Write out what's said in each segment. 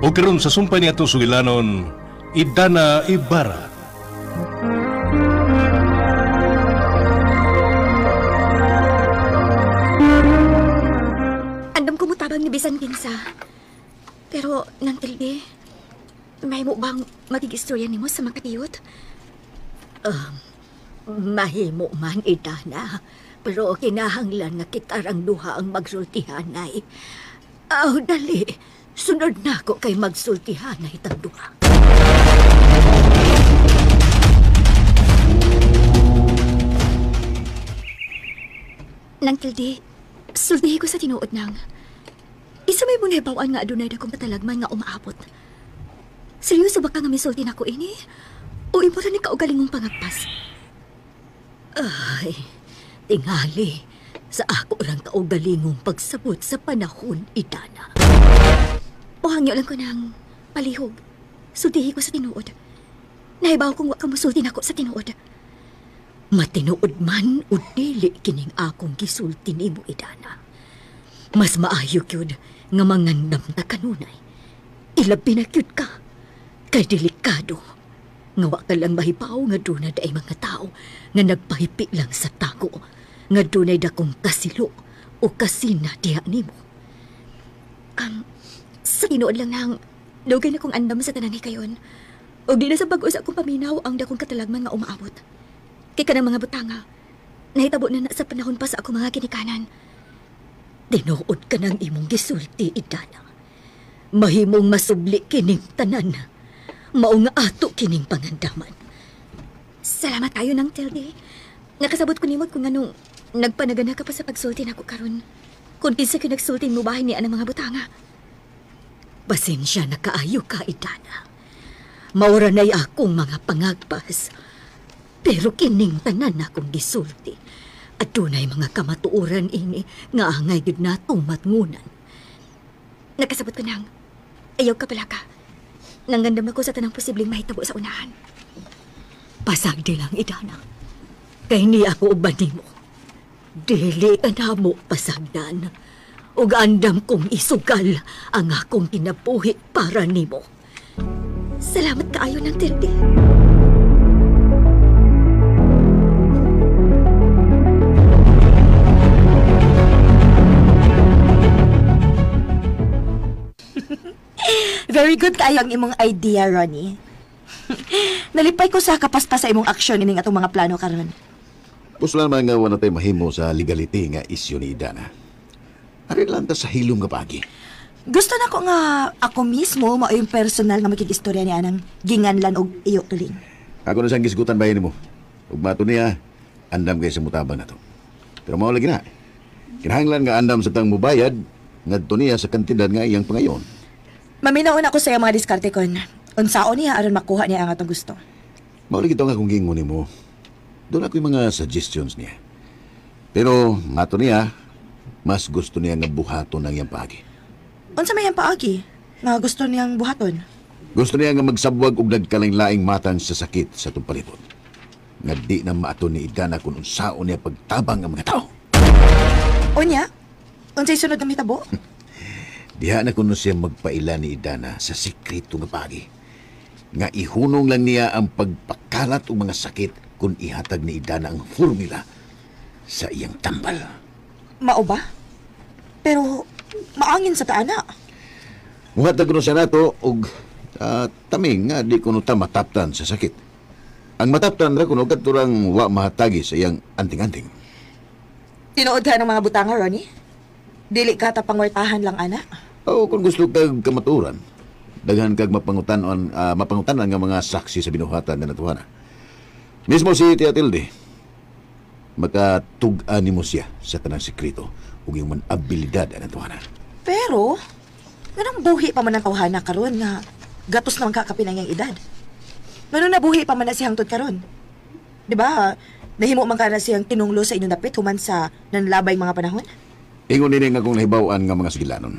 O karon sa sumpay ni atong sugilanon, Idana Ibarra. Andam ko mutabang ni bisan kinsa. Pero, nang tilde, may mo bang magigistorya nimo sa mga katiyot? Mahimo man, Idana. Pero kinahanglan nga kitarang duha ang magsultihanay. Dali. Sunod na ako kay magsultihanay tang duha. Nang tilde, sultihi ko sa tinuod nang. Isa may muna bawaan nga adunay dakong katalagman nga umaabot. Seryoso ba ka nga misulti na ko ini? O imo ra ni kaugalingong pangagpas? Ay, tingali. Sa ako rang kaugalingong pagsabot sa panahon, Idana. O hangyo lang ko ng palihog. Sultihi ko sa tinuod. Nahibaw kong wa ka musulti na ko sa tinuod. Matinuod man o dili kining akong gisulti nimo, Idana. Mas maayo kyud nga mangandam na kanunay. Ilabi na kyud ka. Kay delikado. Nga wa ka lang mahibaw nga dunay ay mga tao nga nagpahipi lang sa tago. Nga dunay dakong kasilo o kasina diha nimo. Sa tinuod lang nang dugay na kong andam sa tanan kayon. O di na sa bag-o sa akong paminaw ang dakong katalagman nga umaabot. Kay kanang mga butanga, nahitabo na sa panahon pa sa akong mga kinikanan. Tinuod ka ng imong gisulti, Idana. Mahimong masubli kining tanan. Mao nga ato kining pangandaman. Salamat kayo ng Tilde. Nakasabot ko nimod kung anong nagpanagana ka pa sa pagsulti na ko karon. Kung kinsa ko nagsulti mo bahay ni anang mga butanga. Pasensya na kaayo ka, Idana. Maura na'y akong mga pangagpas. Pero kining tanan akong gisulti. At dunay mga kamatuoran ini nga angay gid natong matngunan. Nakasabot ko nang ayaw ka pala ka. Nanggandam ako sa tanang posibleng mahitabo sa unahan. Pasagdi lang, Idana. Kay ni ako uban nimo. Dili ka na mo pasagdan. Ug andam kong isugal ang akong kinabuhi para nimo. Salamat kaayo ng Tilde. Very good kayo ang imong idea, Ronnie. Nalipay ko sa kapaspas sa imong aksyon ining atong mga plano karon. Puslan man nga wala tayo mahimo sa legality nga isyu ni Idana. Ari lang ta sa hilom nga pagi. Gusto na ko nga ako mismo mao yung personal nga makikistorya ni anang ginganlan og iyo tuling. Ako na siyang gisgutan bayan mo. Ug mato niya, andam kay sa mutabang na to. Pero mao lagi na. Kinahanglan nga andam sa tang mubayad ngadto niya sa kantidad nga iyang pangayon. Maminaon ako sa mga diskarte kon. Unsaon niya aron makuha niya ang atong gusto. Mao lagi to nga kung gingon nimo. Doon ako yung mga suggestions niya. Pero mato niya, mas gusto niya nga buhaton ang iyang paagi. Unsa may ang paagi nga gusto niyang buhaton? Gusto niya nga magsabwag og nagkalaing-laing matang sa sakit sa itong palibot. Nga di na maato ni Idana kung unsaon niya pagtabang ang mga tao. Unya? Unsay sunod nga mitabo? Diha na kuno siya magpaila ni Idana sa sikreto nga paagi. Nga ihunong lang niya ang pagpakalat og mga sakit kung ihatag ni Idana ang formula sa iyang tambal. Mao ba? Pero maangin sa taana. Muhatag kuno siya nato og taming nga di kuno ta mataptan sa sakit. Ang mataptan ra kuno kadturang wa mahatagi sa iyang anting-anting. Tinuod ka ng mga butanga, Ronnie? Dili ka ta pangwartahan lang, ana? O kung gusto kag kamaturan, daghan kag mapangutanan nga mga saksi sa binuhatan na natuhana. Mismo si Tia Tilde, makatug-an nimo siya sa tanang sekreto ug yung man abilidad na natuhana. Pero, ganang buhi pa man ang tawhana karon nga gatos naman kakapin ang iyang edad. Ngano na buhi pa man na siyang tod karon? Di ba, nahimo man ka na siyang tinunglo sa inyong dapit human sa nanlabay mga panahon? Ingon nini nga kung nahibaw-an nga mga sigilanon.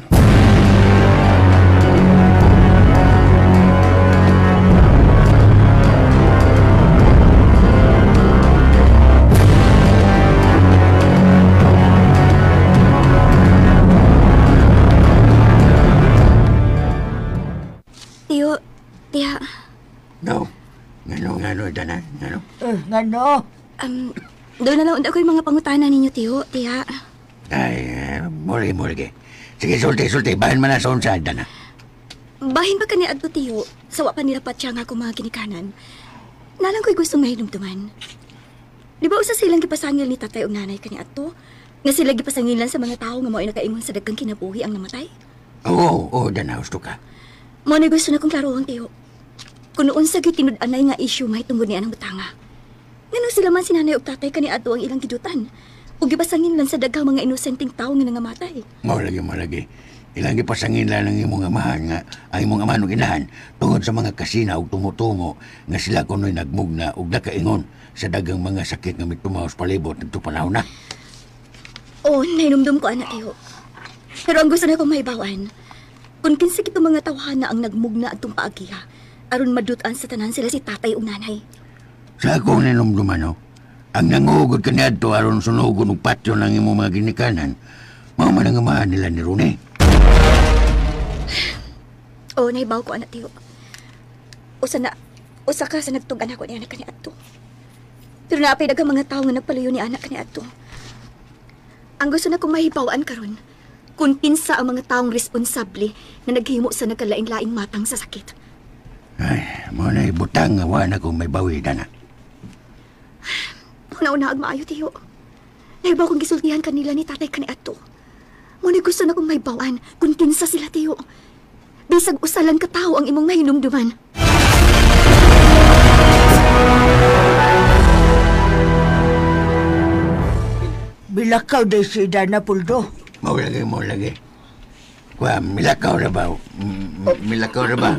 ano? Doon na lang ako yung mga pangutana ninyo, tiya. Ay, muli. Sige, sulti. Bahan man na sa unsa, Idana. Bahin ba ka ni Adto, tiyo? Sawa pa nila siya nga akong mga ginikanan. Nalang ko'y gusto nga hinumduman. Di ba usa silang gipasangil ni tatay o nanay ka ni Adto? Nga sila gipasangilan sa mga tao nga mo ay nakaingon sa daghang kinabuhi ang namatay? Oo, Dana, gusto ka. Mo na gusto na kong klarohang, tiyo. Kung noon sa gitinud-anay nga issue may tungod niya ng butanga. Ngano sila man sinanay o tatay ka ni Adto ang ilang gidutan? O gipasangin lang sa daghang mga inosenteng tao nga nangamatay. Malagi. Ilang gipasangin lang ng imong amahan nga ang imong amahan ug inahan tungod sa mga kasina ug tumutungo nga sila kuno'y nagmugna ug nakaingon sa daghang mga sakit nga mitumaw sa palibot nito panahon na. Oo, nainumdum ko, anak, tiyo. Pero ang gusto na kong maibawan, kung kinsa kitong mga tawhana ang nagmugna at paagiha, aron madutan sa tanan sila si tatay o nanay. Sa akong ninumduman, ang nangugod ka niadto aron sunugon og patyo ng imong mga ginikanan, mao man ang amahan nila ni Rune. Oo, naibaw ko, anak, tiyo. Usa ka sa nagtugan ako ni anak ka ni Adto. Pero naapay daghang mga tao nga nagpaluyo ni anak ka ni Adto. Ang gusto na kong mahibawaan karon, kung kinsa ang mga taong responsable na naghimo sa nagkalain-laing matang sa sakit. Ay, mao na ibutang nga wa na kong may bawi, Dana. Una-una ang maayo, tiyo. Naibaw kong gisultihan kanila ni tatay ka ni Adto. Muna gusto na kong mahibawaan kung kinsa sila, tiyo. Bisag usalan ka tao ang imong mahinumduman. Bilakaw day si Idana, Puldo. Mao lagi. Kuha, milakaw na ba? Milakaw na ba?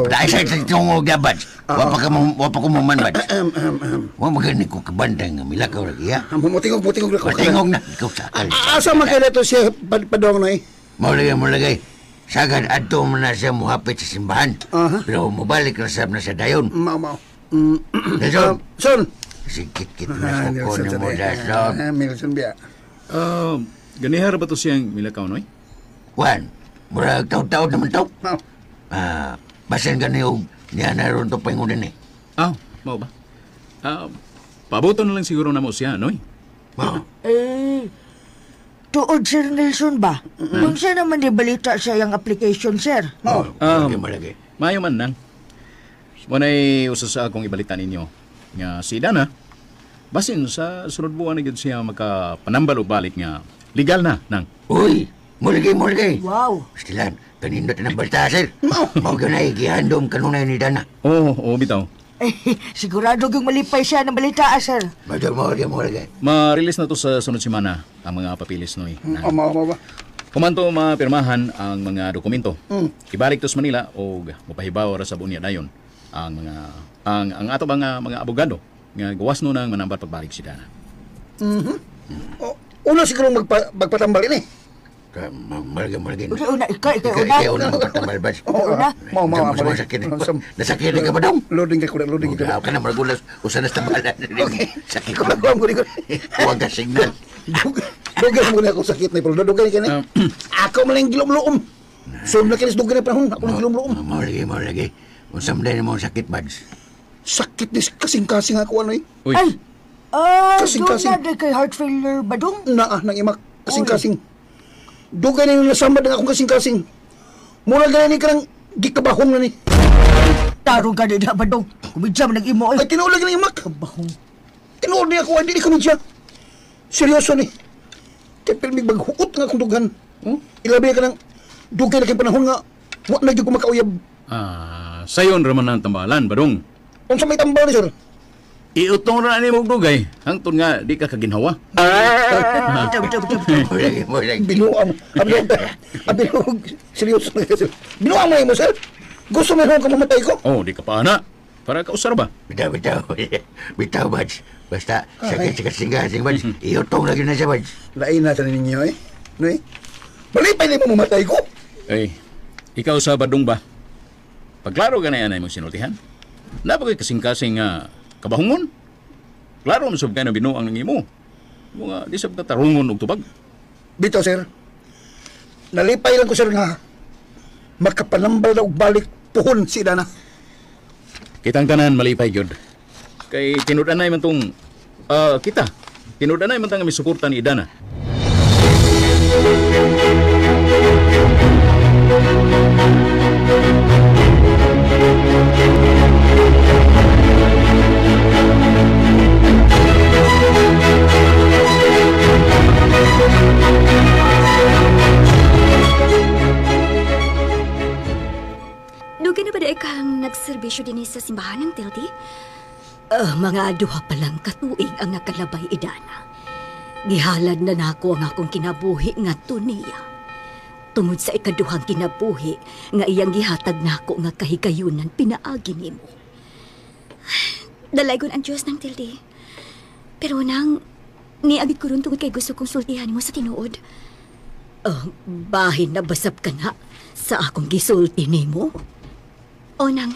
Dahil sa itong gabad. Wapa ko mo man, Bads. Wa magani ko kabandang milakaw lagi, ha? Mutingog na ko. Patingog na, ikaw sakal. Asa man kaya to siya padong na eh? Mao lagi. Sagad adto man na siya muhapit sa simbahan. Pero mubalik na sab na sa dayon. Mau. Dason, Son. sikit-kit na sa ko na mo, Dason. Milson biya. Ganihar ba to siyang milakaw, noy? Juan, murag taon-taon naman to. Mau. Basan gani og niya na ron to pangunan eh. Mao ba? Pabuto na lang siguro na mo siya, noy? Mao. Tuod, Sir Nelson ba? Kung siya naman di balita sa iyang application, sir. Malagi. Mayo man nang. Muna'y usa sa akong ibalita ninyo nga si Dana, basin sa sunod buwan na gyud siya makapanambal og balik nga legal na nang. Uy, mulagi. Wow. Stilan, kanindot na balta, sir. Mao ganay gihandom kanunay ni Dana. Oo, bitaw. Sigurado yung malipay siya ng balita, sir. Mulagi. Ma-release na to sa sunod semana ang mga papilis, noy. Mau ba? Kumanto mapirmahan ang mga dokumento. Ibalik to sa Manila o mapahibaw ra sa bunya dayon ang ato mga abogado nga gawas no nang manambat pagbalik si Dana. Una siguro magpatambal ini. Mulagi. Una, ikaw Ikaw una. na magpatambal, Bads. Una. Mau. Sakit. Nasakit ka ba daw? Loading ka. Wala ka na margulas. Usa na sa tambalan. Sakit ko. Kulang ko. Huwag ka signal. Dugan mo na ako sakit na pero dugan ka na. Ako maling gilom-loom. So na kinis dugan na panahon. Ako lang gilom-loom. Mulagi. Unsam din mo sakit, Bads. Sakit ni kasing-kasing ako ano eh. Uy, Ay! Kasing-kasing. Doon na kay heart failure ba dong? Naa nang imak kasing-kasing. Dugan na yung nasamba ng akong kasing-kasing. Mura ganyan ni karang gikabahong na ni. Tarong ka na ba dong? Kumidya mo nag-imo Ay ay. tinuod lagi ng imak. Kabahong. Tinuod niya ako, hindi ko siya. Seryoso ni. Tipil may maghuot nga akong dugan. Ilabi ka ng dugan na kay panahon nga. Huwag na dyan ko makauyab. sayon raman ang tambalan, badong. Kung sa may tambal ni sir. Iutong na ni mong dugay, hangtod nga di ka kaginhawa. Mulagi. Binuang. Binuang. Seryoso na sir. Binuang mo sir. Gusto mo ka mamatay ko? Oh, di ka pa ana. Para ka usar ba? Bitaw, Bads. Basta sakit sa kasing-kasing, Bads. Iutong lagi na siya, Bads. Lain natin ninyo eh. No eh? Malipay na mo mamatay ko. Ay, ikaw sa badong ba? Paglaro ka na yan ay mong sinultihan. Napagay kasing-kasing nga kabahungon. Klaro masab ka na binuang ng imo. Mga di sab ka tarungon og tubag. Bito sir. Nalipay lang ko sir nga makapanambal na og balik puhon si Dana. Kitang tanan malipay gyud. Kay tinudanay man tong kita. Tinudanay man tang kami suporta ni Idana. Dugi na ba dahil kang nagserbisyo din sa simbahan ng Tildi? Mga duha pa lang katuig ang nakalabay, Idana. Gihalad na nako ang akong kinabuhi nga tuniya. Tungod sa ikaduhang kinabuhi nga iyang gihatag nako nga kahigayunan pinaagi nimo. Dalaygon ang Diyos ng Tildi. Pero nang, niabig ko rin tungod kay gusto kong sultihan mo sa tinuod. Bahin na basap ka na sa akong gisulti nimo. O nang,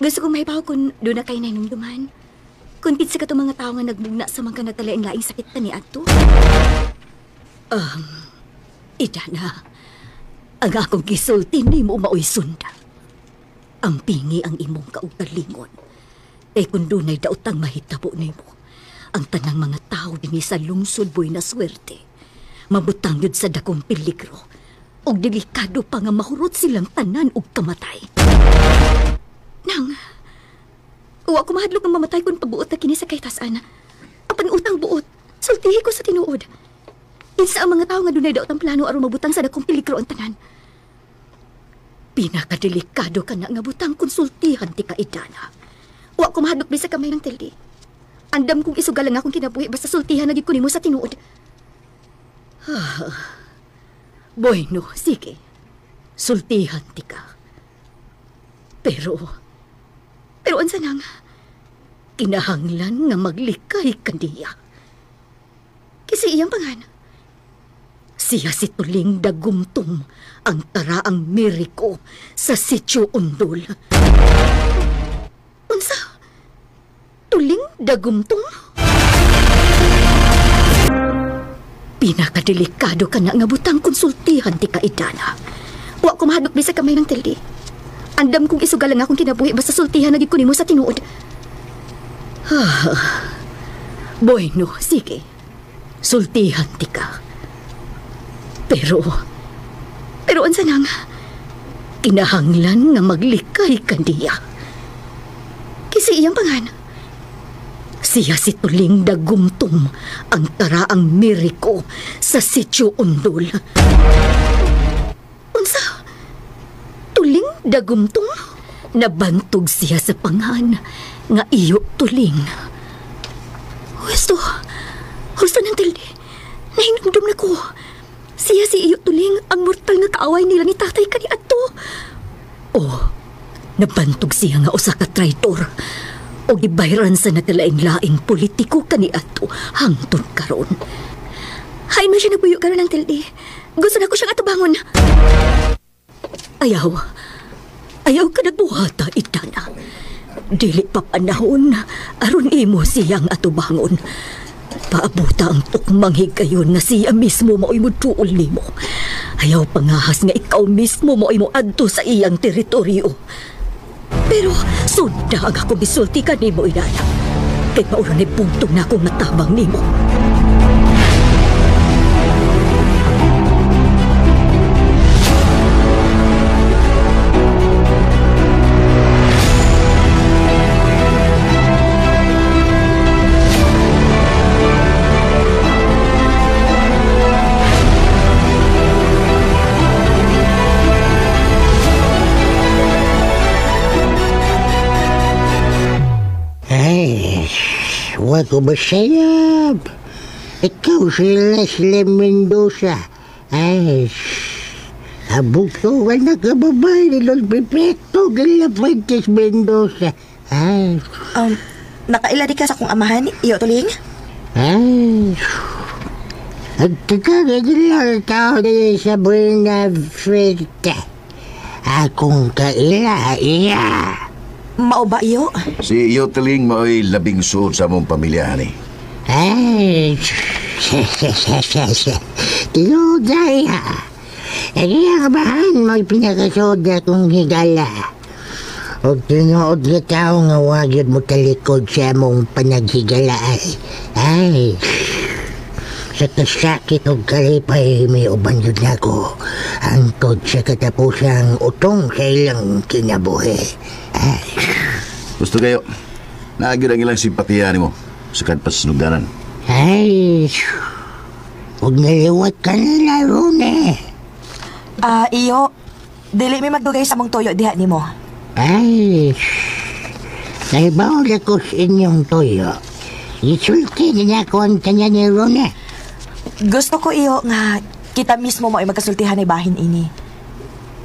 gusto kong mahibaw kung doon na kayo nainumduman. Kung kitsa ka itong mga tao nga nagmugna sa mga natalaing-laing sakit na ni Adto. Idana, ang akong gisulti nimo mao'y sunda. Ang pingi ang imong kaugalingon. Kay kung dunay daotang mahitabo nimo, ang tanang mga tao dinhi sa lungsod boy na swerte. Mabutang yun sa dakong peligro. O delikado pa nga mahurot silang tanan og kamatay. Nang, uwa ko mahadlok ng mamatay kung pagbuot na kini sa kahitasan. Apan utang buot, sultihi ko sa tinuod. Isa ang mga tao nga dunay daot ang plano aron mabutang sa dakong peligro ang tanan. Pinakadelikado ka na nga butang konsultihan ti ka, Idana. Uwa ko mahadlok sa kamay ng Tildi. Andam kong isugal lang akong kinabuhi basta sultihan na gid ko nimo sa tinuod. Bueno, sige. Sultihan ti ka. Pero ansa nang, kinahanglan nga maglikay kandiya. Kasi iyang pangan. Siya si Tuling Dagumtum, ang taraang Miriko sa Sitio Undol. Unsa? Tuling Dagumtum? Pinakadelikado ka na nga butang konsultihan ti ka, Idana. Wa ko mahadlok sa kamay ng Tildi. Andam kong isugal lang akong kinabuhi basta sultihan na gid ko nimo sa tinuod. Bueno, sige. Sultihan ti ka. Pero unsa nang, kinahanglan nga maglikay kandiya. Kasi iyang pangan. Siya si Tuling Dagumtum, ang taraang Miriko sa Sitio Undol. Unsa? Tuling Dagumtum? Nabantog siya sa pangan nga iyo Tuling. Husto ng Tildi. Nahinumdum na ko. Siya si iyo Tuling, ang mortal nga kaaway nila ni tatay kani Adto. Nabantog siya nga usa ka traitor. O gibayran sa nagalaing-laing politiko kani Adto hangtod karon. Hay man siya nagbuyo karon ng Tildi. Gusto na ko siyang atubangon. Ayaw ka nagbuhata, Idana. Dili pa panahon aron imo siyang atubangon. Paabuta ang tukmang higayon nga siya mismo mao'y mutuol nimo. Ayaw pangahas nga ikaw mismo mao'y mo adto sa iyang teritoryo. Pero sunda ang ako bisulti ka nimo, Idana. Kay maura ni buntong na akong natabang nimo. Huwag ko masayab. Ikaw si Leslie Mendoza. Abuktuan na kababay ni Lord Prefecto Gala Fuentes Mendoza. Nakaila di ka sa kong amahan, iyo Tuling? Ang tagagagilang tao din sa Buena Vista. Akong kaila, iya. Mao ba iyo? Si iyo Tuling mao'y labing suod sa mong pamilya, ni. Tinuday ha. Ang iyang bahan mo'y pinakasoda kong higala. O tinuod nga tao nga wagid mo talikod sa among panaghigalaan. Ay, sa kasakit o kalipay may uban yun ako. Hangtod sa katapusang utong sa ilang kinabuhi. Ay, Gusto kayo, naagid ang ilang simpatiya mo sa kadpas sinugdanan. ay, huwag naliwat ka na laro na. Iyo, dili may magdugay sa mong toyo diha nimo. Ay, naibaw na ko sa inyong toyo. Isulti na ako ang kanya ni Rona. Gusto ko iyo nga kita mismo mo ay magkasultihan ni bahin ini.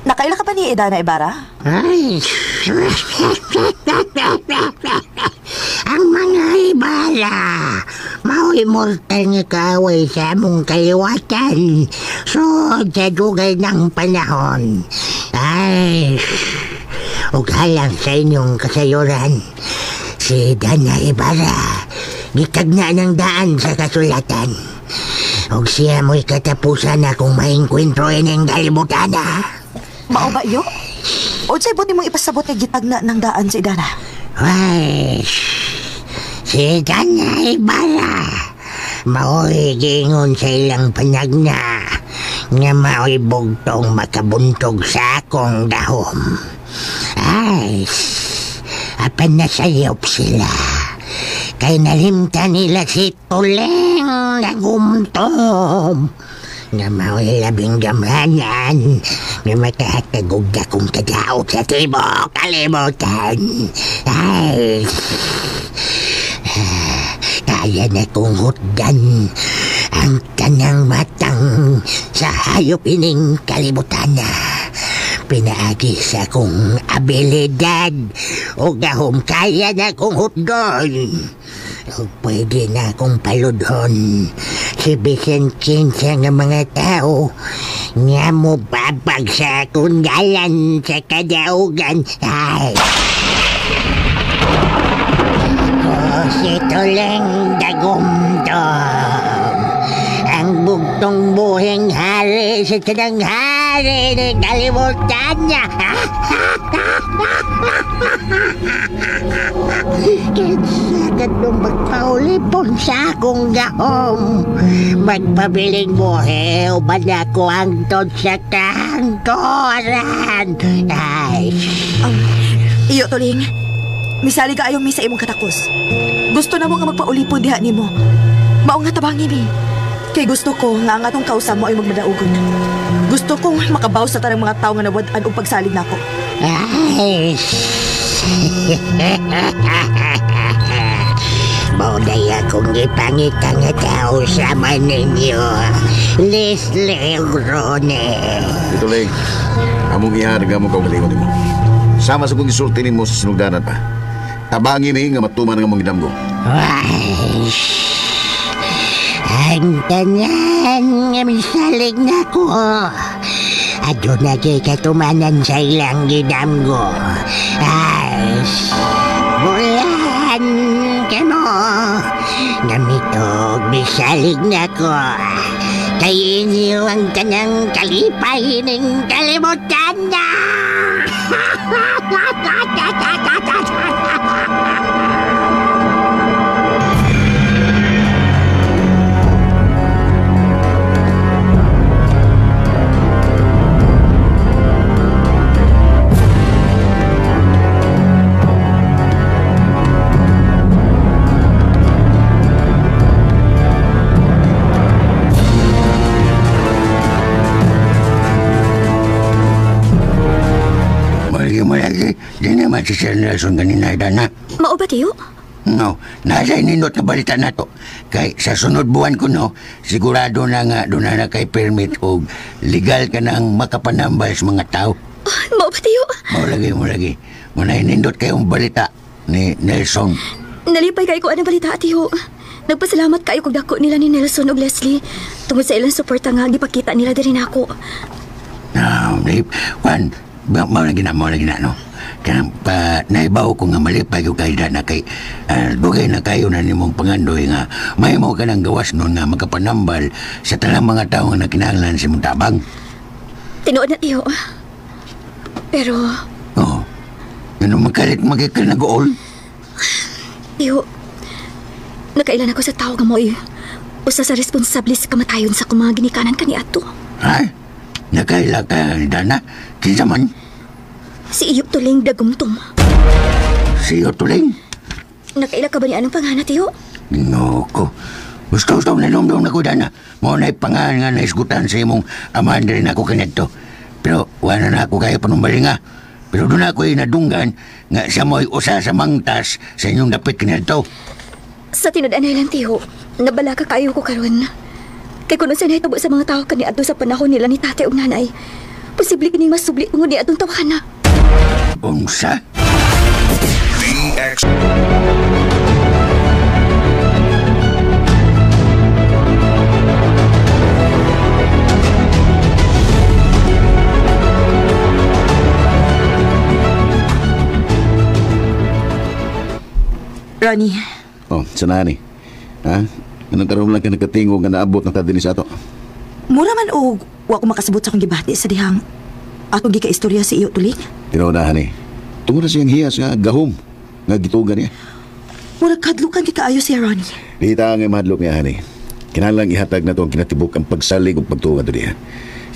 Nakaila ka pa ni Idana Ibarra? Ay, ang mga ibala, mao-immortal nga kaaway sa among kaliwatan. So, sa dugay ng panahon. Ay, ug halang sa inyong kasayuran, si Dana Ibarra, gitagna ng daan sa kasulatan. Ug siya mo'y katapusan akong maingkwentro ining kalibutan. Mao ba iyo? O sa'y buti mong ipasabot nga gitagna ng daan si Idana? Ay, si Dana Ibarra, mao'y gingon sa ilang panagna nga mao'y bugtong makabuntog sa akong dahom. Ay, apan nasayop sila. Kay nalimtan nila si Tuleng nagumtom. Nga mao'y labing gamhanan nga makahatagog akong kadaot sa tibok kalimutan. Ay, kaya na kong hutdan ang kanang matang sa hayop ining kalibutan na. Pinaagi sa kong abilidad o gahom kaya na kong hutdon. O pwede na akong paludhon si Vicentin sa nga mga tao nga mo babag sa akong galan sa kadaugan. Ay, si Tuleng dagumdom, ang bugtong buhing hari sa tanang hari ni kalimutan niya. Kinsagat nung magpaulipon sa akong gahom, magpabiling buhi uban ako hangtod sa kahangkoran. Ay, Iyo, Tuling. Misali ka ayong misa imong katakos. Gusto na mo nga magpaulipon diha nimo. Mao nga tabangi mi. Kay gusto ko nga ang atong kausa mo ay magmadaugon. Gusto kong makabaw sa tanang mga tao nga nawad-an og pagsalig nako. ay, Bauday akong ipangita nga tao sa ninyo. Leslie Rone. Ito, Leg, among iharga mo kaugalingon mo. Sama sa kong isulti mo sa sinugdanan pa. Tabangi mi nga matuman nga mong idamgo. Ay, ang tanan nga misalig na ko. Ado na kay katumanan sa ilang gidamgo. Ay, bulan ka mo. Namitog misalig na ko. Kay inyo ang tanang kalipay ng kalimutan na. Malagi, di naman si Sir Nelson ganina, Idana. Mao ba tiyo? No, nasa inindot na balita na to. Kay sa sunod buwan ko, no, sigurado na nga doon na kay permit o legal ka nang makapanambal sa mga tao. Mao ba tiyo? Mo lagi. Muna inindot kayong balita ni Nelson. Nalipay kayo ko anong balita, tiyo. Nagpasalamat kayo kung dako nila ni Nelson ug Leslie tungod sa ilang suporta nga gipakita nila diri nako. Juan, mau lagi na, no? Kaya pa naibaw ko nga malipay ko kay Dana kay dugay na kayo na nimong pangandoy nga may mo ka ng gawas nun nga makapanambal sa talang mga tao nga nakinahanglan sa mong tabang. Tinuod na tiyo. Pero, Oo. Ano magkalit magkikil na gool? Tiyo, nakailan ako sa tao nga mo usa sa responsable sa kamatayon sa mga ginikanan kani ato. Ha? Nakaila ka, Idana? Kinsa man? Si Iyop Tuling Dagumtom. Si Otuling? Nakaila ka ba ni anong pangana, Tiyo? No ko. Gusto na nomdom na ko, Dana. Mo na'y pangalan nga naisgutan sa imong amahan rin ako kanito. Pero wala na ako kaya panumbali nga. Pero doon ako inadunggan nga siya mo'y usa sa mangtas sa inyong dapit kanito. Sa tinud-anay lang, Tiyo, nabala ka kayo ko karon. Kay kung sa nahitabo sa mga tao kani adto sa panahon nila ni tatay ug nanay, posible kining masubli tungod ni atong tawhana. Unsa? Ronnie, Oh, sana ni. Ha? Anong karoon lang ka nagkatingog nga naabot ng tadinis ato? mura man og wa ko makasabot sa akong gibati sa dihang atong gikaistorya si Iyo Tuling. Tinuunahan ni. Tungod na siyang hiyas nga gahom nga gitugan niya. Mura kadlukan kikaayo siya, Ronnie. Dita nga mahadlok niya, hani. Kinahanglang ihatag na to ang kinatibuk ang pagsalig o pagtuwa to diya.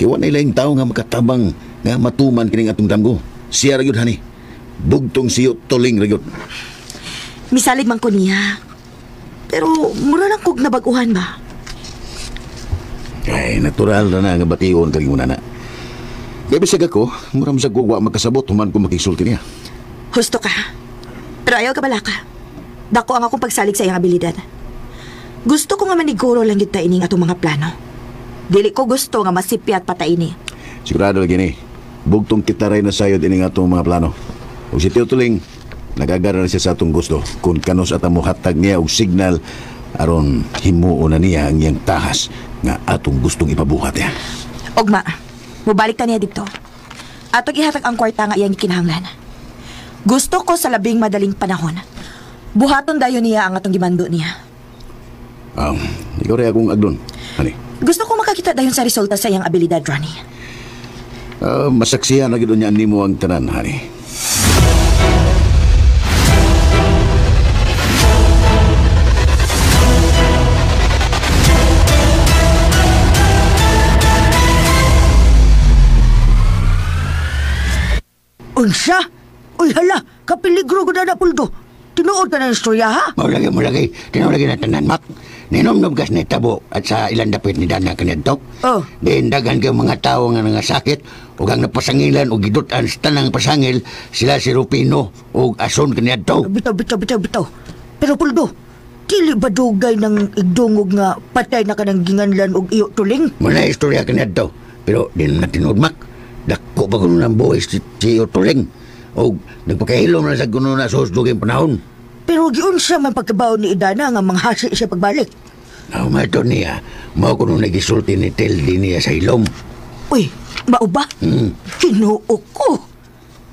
Iwan na ilang tao nga makatabang nga matuman kining atong damgo. Siya ragyod, hani. Bugtong siyo Tuling ragyod. Misalig man ko niya. Pero mura lang kog nabaguhan ba? Ay, natural na nga bation kaling una na. Kaya bisag ako, mura masag wa magkasabot human ko makisulti niya. Husto ka. Pero ayaw ka bala ka. Dako ang akong pagsalig sa iyang abilidad. Gusto ko nga maniguro lang yun ining atong mga plano. Dili ko gusto nga masipyat patay ni. Sigurado lagi ni. Bugtong kita rin na sayod ining atong mga plano. O si Tio Tuling, nagagara na siya sa atong gusto. Kung kanos at amo hatag niya og signal aron himuon na niya ang iyang tahas nga atong gustong ipabuhat niya. Ogma, mubalik ta niya dito. Atong ihatag ang kwarta nga iyang kinahanglan. Gusto ko sa labing madaling panahon. Buhaton dayon niya ang atong gimando niya. Ikaw rin akong agdon. Hani? Gusto ko makakita dayon sa resulta sa iyang abilidad, Ronnie. Masaksihan na gano'n niya nimo ang tanan, hani. Unsa? Uy, hala, kapiligro ko na Puldo. Tinuod ka na ng istorya, ha? Maulagi. Tinulagi na tanan, Mak. Ninomnom kas ni tabo at sa ilang dapit ni Dana kanito. Oh. Dagan kay mga tao nga nangasakit ug ang napasangilan ug gidutan sa tanang pasangil sila si Rupino ug ason kanito. Bitaw. Pero Puldo, dili ba dugay ng igdungog nga patay na ka ng ginganlan og Iyo Tuling? Muna istorya kanito. Pero di na tinuod, Mak. Dako pa kuno ng buhay si Iyo Tuling. O nagpakahilom na sa kuno na sa husduging panahon. Pero giunsa man pagkabaon ni Idana nga manghasi siya pagbalik. Mato niya, mao kuno nagisulti ni Teldi niya sa ilom. Uy, mao ba? Kinuo ko.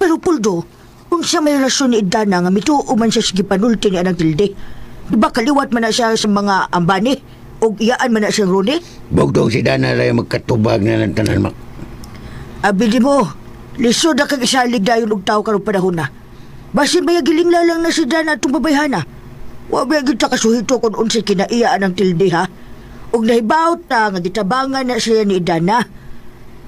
Pero Puldo, kung siya may rasyon ni Idana nga mituo man siya sige panulti ni Anang Tilde, di ba kaliwat man na siya sa mga ambani? O iyaan man na siyang rune? Bugdong si Dana lang magkatubag na ng tanan, Mak. Abili mo, lisod na kag isalig dayon og tao karong panahon na. Basin may giling lang na si Dana atong babayhana. Wa ba kita kasuhito kung unsay kinaiyaan ng Tilde, ha? Og nahibawt ta nga gitabangan na siya ni Dana.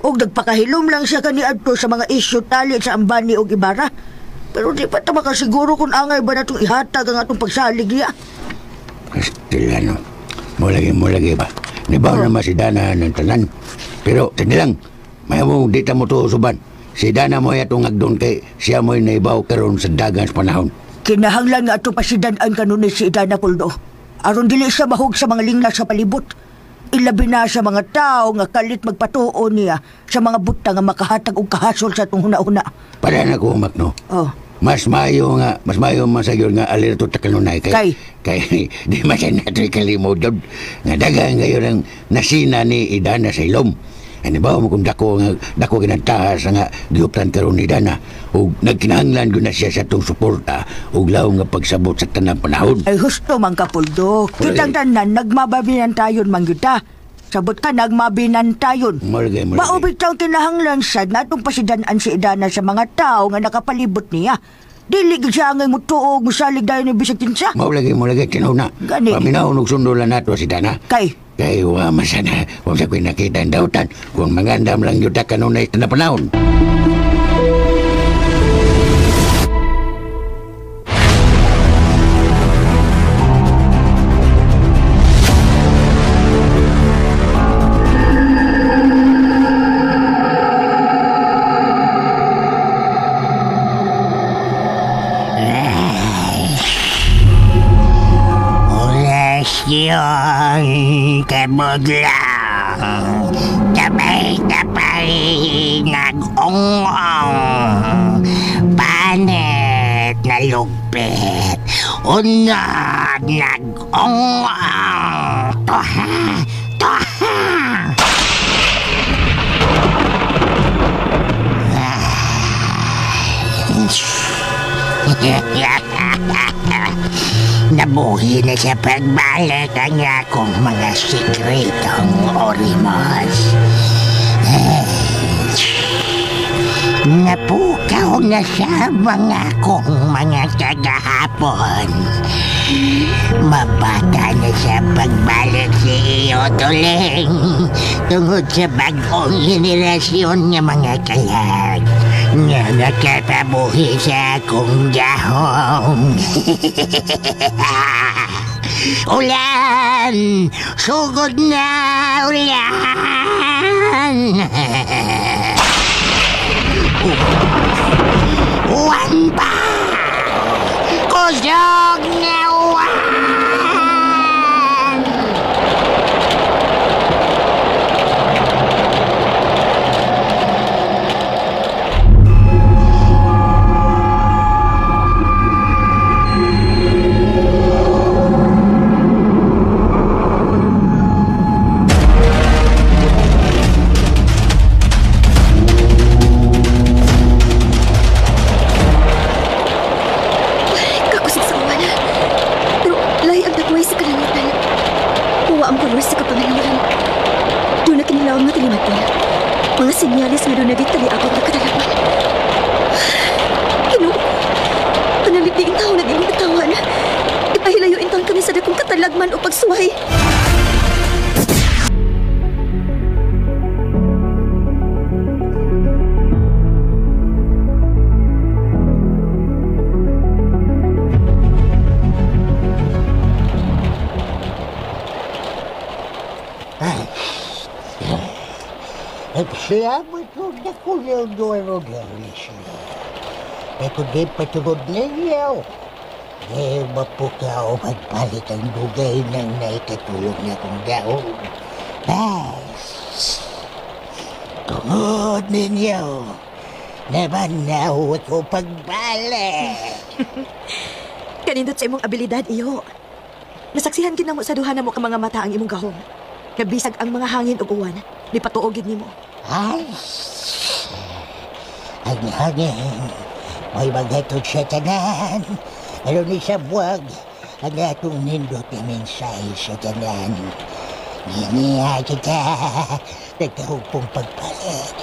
Og nagpakahilom lang siya kaniadto sa mga isyu tali sa Ambani og Ibarra. Pero di pa ta makasiguro kung angay ba natong ihatag ang atong pagsalig niya. Kastilano, mo lagi ba? Nibaw naman si Dana ng tanan. Pero, tindi lang, may mo di ta mo to suban. Si Dana mo atong agdon kay siya mo'y naibaw karon sa dagan sa panahon. Kinahanglan nga ato pasidan-an kanunay si Dana, Puldo. Aron dili siya mahog sa mga lingla sa palibot. Ilabi na sa mga tao nga kalit magpatuo niya sa mga buta nga makahatag og kahasol sa atong huna-huna. Para na ko, Makno. Oh. Mas mayo masagyon nga alerto ta kanunay kay di man siya nato'y kalimodod nga dagang ngayon ang nasina ni Idana sa ilom. Ano ba mo kung dako ginantahas nga giuptan karon ni Dana ug nagkinahanglan gyud na siya sa tong suporta ug law nga pagsabot sa tanang panahon. Ay husto man ka, Puldo. Kitang tanan nagmababinantayon man gyud ta. Sabot ka nagmabinantayon. Malagay. Maubit ang kinahanglan sad natong pasidan-an si Idana sa mga tao nga nakapalibot niya. Dili gid siya angay mutuog musalig dayon ni bisag kinsa. Mao lagi tinuna. Gani. Paminaw og sundulan nato si Dana. Kay Kay wa masana, wa sa ko'y nakita ang dautan kung mangandam lang yun kanunay na panahon. Yung kabudlang kapay-kapay nag-ong-ong panet na lugpit unag nag-ong-ong toha Nabuhi na sa pagbalik ang akong mga sikretong orimos. Napukaw na sa mga kong mga kagahapon. Mabata na sa pagbalik si iyo, Tuling, tungod sa bagong henerasyon ng mga kalag nga nakatabuhi sa akong gahong. Ulan! Sugod na ulan! Uwan pa! Kusog na uwan! Sinyalis nga doon nagitali ako ng kadalaman. Ginoo, panalit di intaw nag-imong katawan. Ipahilayo intang kami sa dakong katalagman o pagsuway. Salamat po na kulang doon o galis niya. E kung di patugod ninyo, di mapukaw magpalit ang dugay ng naikatulog na kong gaon. Tungod ninyo, nabanaw ako pagbalik. Kanindot sa imong abilidad, iyo. Nasaksihan kinamo sa duha na mo ka mga mata ang imong gahom. Nabisag ang mga hangin ug uwan, di patuogid nimo. Ay, ang hangin, may magatod sa tanan. Ano ni sa buwag, ang atong nindot na mensahe sa tanan. Niniya kita, nagkahupong pagpalit.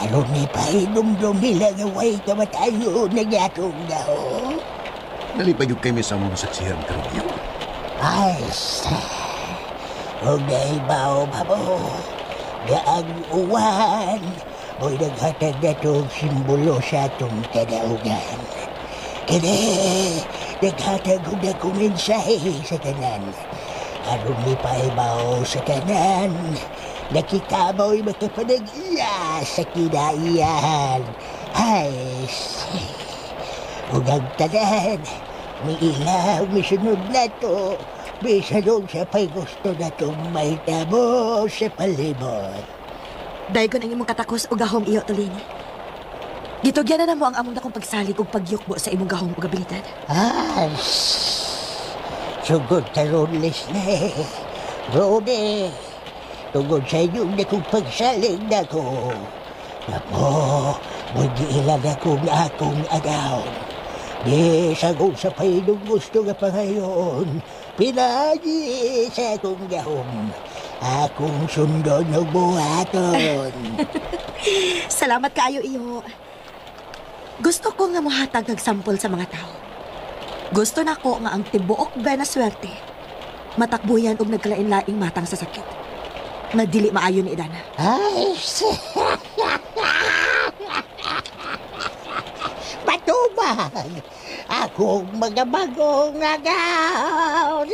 Ano ni pahinumdum nila nga way kamatayo na atong daho. Nalipayog kami sa mga saksihan karon. Ay, huwag na ibaw pa mo. Gaang uwan, mo'y naghatag na itong simbolo sa atong kadaugan. Kaya, naghatag ko na kong mensahe sa tanan. Aron ni paibaw sa tanan, nakita mo'y makapanag-iya sa kinaiyahan. Ay, huwag ang tanan, may ilaw, may sunod na to. Bisa doon siya pa'y gusto na itong may tamo sa palibot. Dahil ang imong katakos o gahom iyo, Tolini. Gitugyan na mo ang among dakong pagsalig o pagyukbo sa imong gahom o abilidad. Sugod karon na eh. Rode, tungod sa inyong dakong pagsalig na ko. Napo, mag-iilag ako na akong agaw. Di sagot sa painong gusto nga pangayon. Pinagi sa akong gahom. Akong sundon ng buhaton. Salamat kayo, iyo. Gusto ko nga mohatag og sampol sa mga tao. Gusto na ko nga ang tibuok ba na swerte matakbuyan og nagkalain-laing matang sa sakit. Nga dili maayo ni Idana. Ay, patubag! Akong mga bagong nagaw!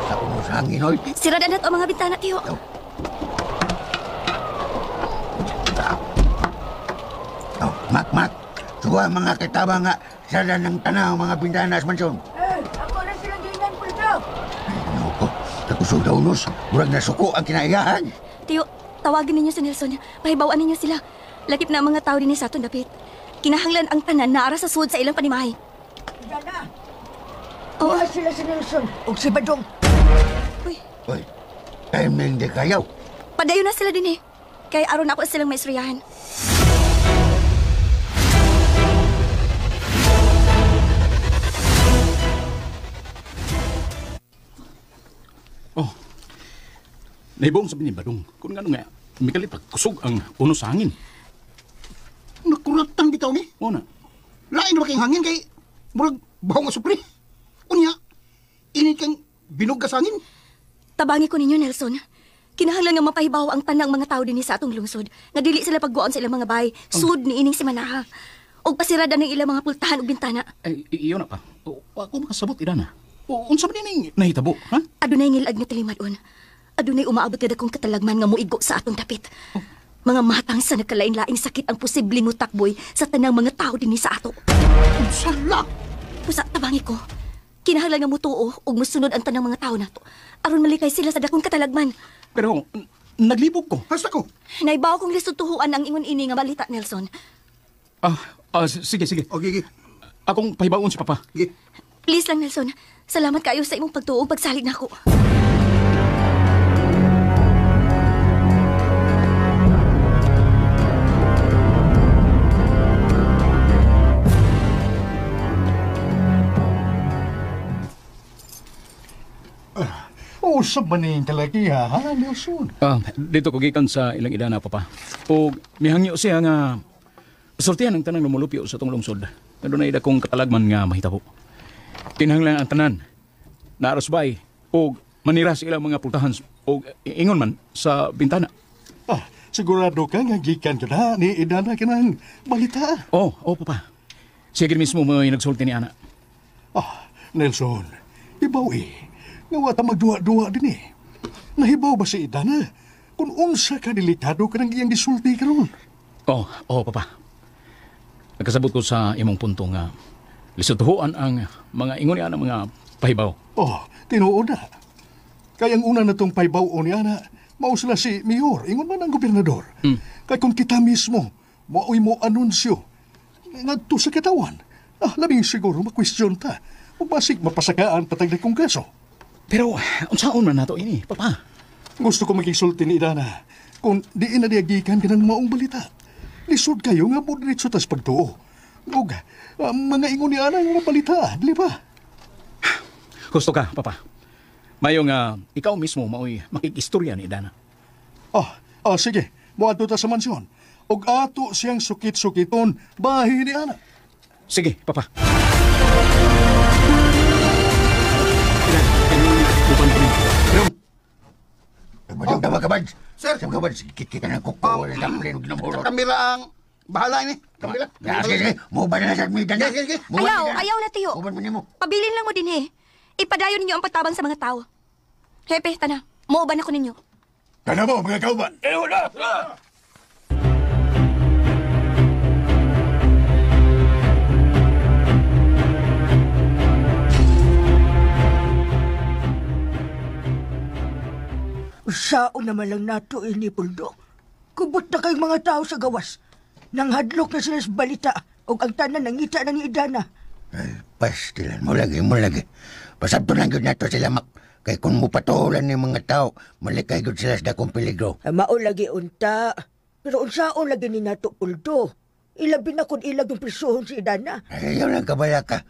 Sa kuno sa hangin, oy. Sira na ang mga bintana, tiyo. Oh, Mak. Suga mga kitaba nga sada ng tanaw mga bintana sa mansyon. Ako na silang ginan, Puldo. Ano ko? Takusog daw unos. Murag na suko ang kinaiyahan. Tiyo, tawagin ninyo si Nelson. Mahibawaan ninyo sila. Lakip na ang mga tao din sa atong dapit. Kinahanglan ang tanan na ara sa sud sa ilang panimahay. Idana, Oo. buha sila si Nelson o si Badong. Uy, Oy, timing di kayaw. padayon na sila din eh. Kaya aron ako silang maisriyahan. Oh. Nahibong sabi ni Badong. Kung nga mikalit kusog ang puno sa hangin. Nakuratang bitaw ni. O na. Lain na ba kayong hangin kay murag bahaw nga supre. Unya, init kang binog ka sa hangin. Tabangi ko ninyo, Nelson. Kinahanglan nga mapahibaw ang tanang mga tao din sa atong lungsod. Nga dili sila pagguon sa ilang mga bahay. Sud ni ining si Manaha. O pasirada ng ilang mga pultahan o bintana. Ay, iyo na pa. O, ako makasabot, Idana. O, unsa man din nahitabo, ha? Adunay ngilad nga tilimadon. Adunay umaabot kada kong katalagman nga muigo sa atong dapit. Mga matang sa nagkalain-laing sakit ang posibleng mutakboy sa tanang mga tao din sa ato. Salak! Pusa, tabangi ko. Kinahanglan nga mutuo o musunod ang tanang mga tao nato. Aron malikay sila sa dakong katalagman. Pero, naglibog ko. Hasta ko. Naibaw kong lisutuhuan ang ingon ini nga balita, Nelson. Sige. Okay. Akong pahibawon si Papa. Sige. Please lang, Nelson. Salamat kayo sa imong pagtuo pagsalig na ako. Usap man ni talaga ha, Nelson. Dito ko gikan sa ilang Idana, Papa. O mihangyo siya nga sortihan ang tanang lumulupyo sa tong lungsod. Adunay dakong katalagman nga mahitabo. Kinahanglan ang tanan na arasbay o manira sa ilang mga pultahan o ingon man sa bintana. Sigurado ka nga gikan ka na ni Idana kinang balita. Oh, Papa. Siya gid mismo may nagsulti ni Ana. Nelson, ibaw nga wata magduwa-duwa din Nahibaw ba si Idana kung unsa ka delikado ka ng iyang gisulti karon? Oh, Papa. Nagkasabot ko sa imong punto nga lisutuhuan ang mga ingon niya ng mga pahibaw. Tinuod na. Kayang una na tong paybaw ni Ana, mao sila si Mayor, ingon man ang gobernador. Kay kung kita mismo, maoy mo anunsyo, ngadto sa katawan, labing siguro makwestiyon ta, o basig mapasakaan patag na kongreso. Pero, unsaon man nato ini, Papa? Gusto ko maging ni Idana, kung diin na diagikan ka ng maong balita. Lisod kayo nga mo diretso tas pagtuo. Ug, mga ingon ni Ana yung balita, di ba? Gusto ka, Papa. Mayong ikaw mismo maoy makikistorya ni Idana. Sige. Muadto ta sa mansyon. Og ato siyang sukit-sukiton bahin ni Ana. Sige, Papa. Tama ka, Bads? Sir. Tama ka, Bads? Kita na kuko. Damplin, ginamuro. Kamera ang bahala ini. Kamera. Sige. Muban na sa midan na. Sige. Ayaw na, tiyo. Muban mo niyo mo. Pabilin lang mo din eh. Ipadayon ninyo ang pagtabang sa mga tao. Hepe, tana. Mauban ako ninyo. Tana mo, mga kauban. Wala! Sao naman lang nato ini, Puldo. Kubot na kayong mga tao sa gawas. Nang hadlok na sila sa balita o ang tanan nangita na ni Idana. Ay, pastilan mo lagi. Pasabto lang yun nato sila, Mak. Kaya kung mupatulan ni mga tao, malikay yun sila sa dakong peligro. Mao lagi unta. Pero unsaon lagi ni nato Puldo. Ilabi na kung ilag yung prisuhon si Idana. Ay, ayaw lang kabala ka.